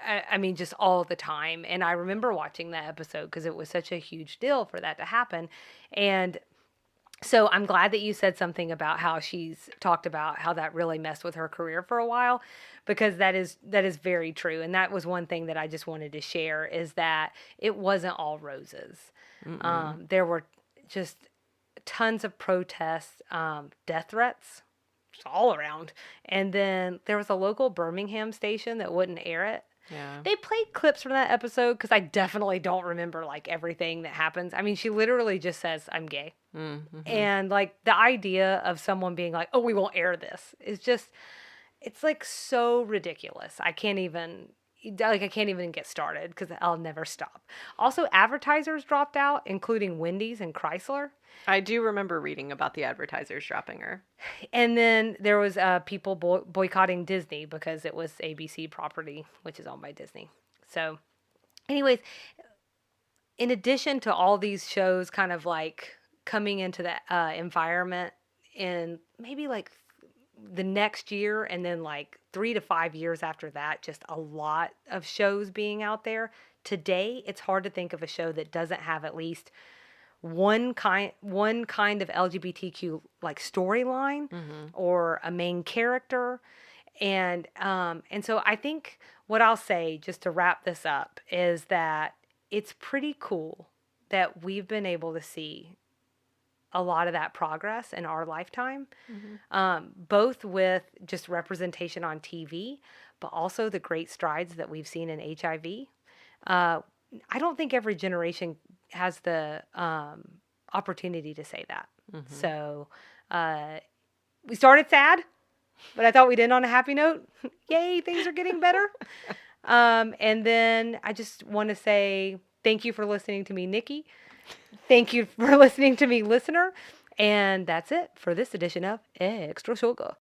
I mean, just all the time. And I remember watching that episode because it was such a huge deal for that to happen. And so I'm glad that you said something about how she's talked about how that really messed with her career for a while, because that is very true. And that was one thing that I just wanted to share, is that it wasn't all roses. There were just tons of protests, death threats, just all around. And then there was a local Birmingham station that wouldn't air it. Yeah. They played clips from that episode because I definitely don't remember like everything that happens. I mean, she literally just says, "I'm gay." And like the idea of someone being like, "Oh, we won't air this," is just, it's like so ridiculous. I can't even get started because I'll never stop. Also, advertisers dropped out, including Wendy's and Chrysler. I do remember reading about the advertisers dropping her. And then there was people boycotting Disney because it was ABC property, which is owned by Disney. So anyways, in addition to all these shows kind of like coming into the environment in maybe like the next year, and then like 3 to 5 years after that, just a lot of shows being out there. Today, it's hard to think of a show that doesn't have at least one kind of LGBTQ like storyline or a main character. And so I think what I'll say, just to wrap this up, is that it's pretty cool that we've been able to see a lot of that progress in our lifetime, both with just representation on TV, but also the great strides that we've seen in HIV. I don't think every generation has the opportunity to say that. So we started sad, but I thought we'd end on a happy note. Yay, things are getting better. And then I just want to say thank you for listening to me, Nikki. Thank you for listening to me, listener. And that's it for this edition of Extra Sugar.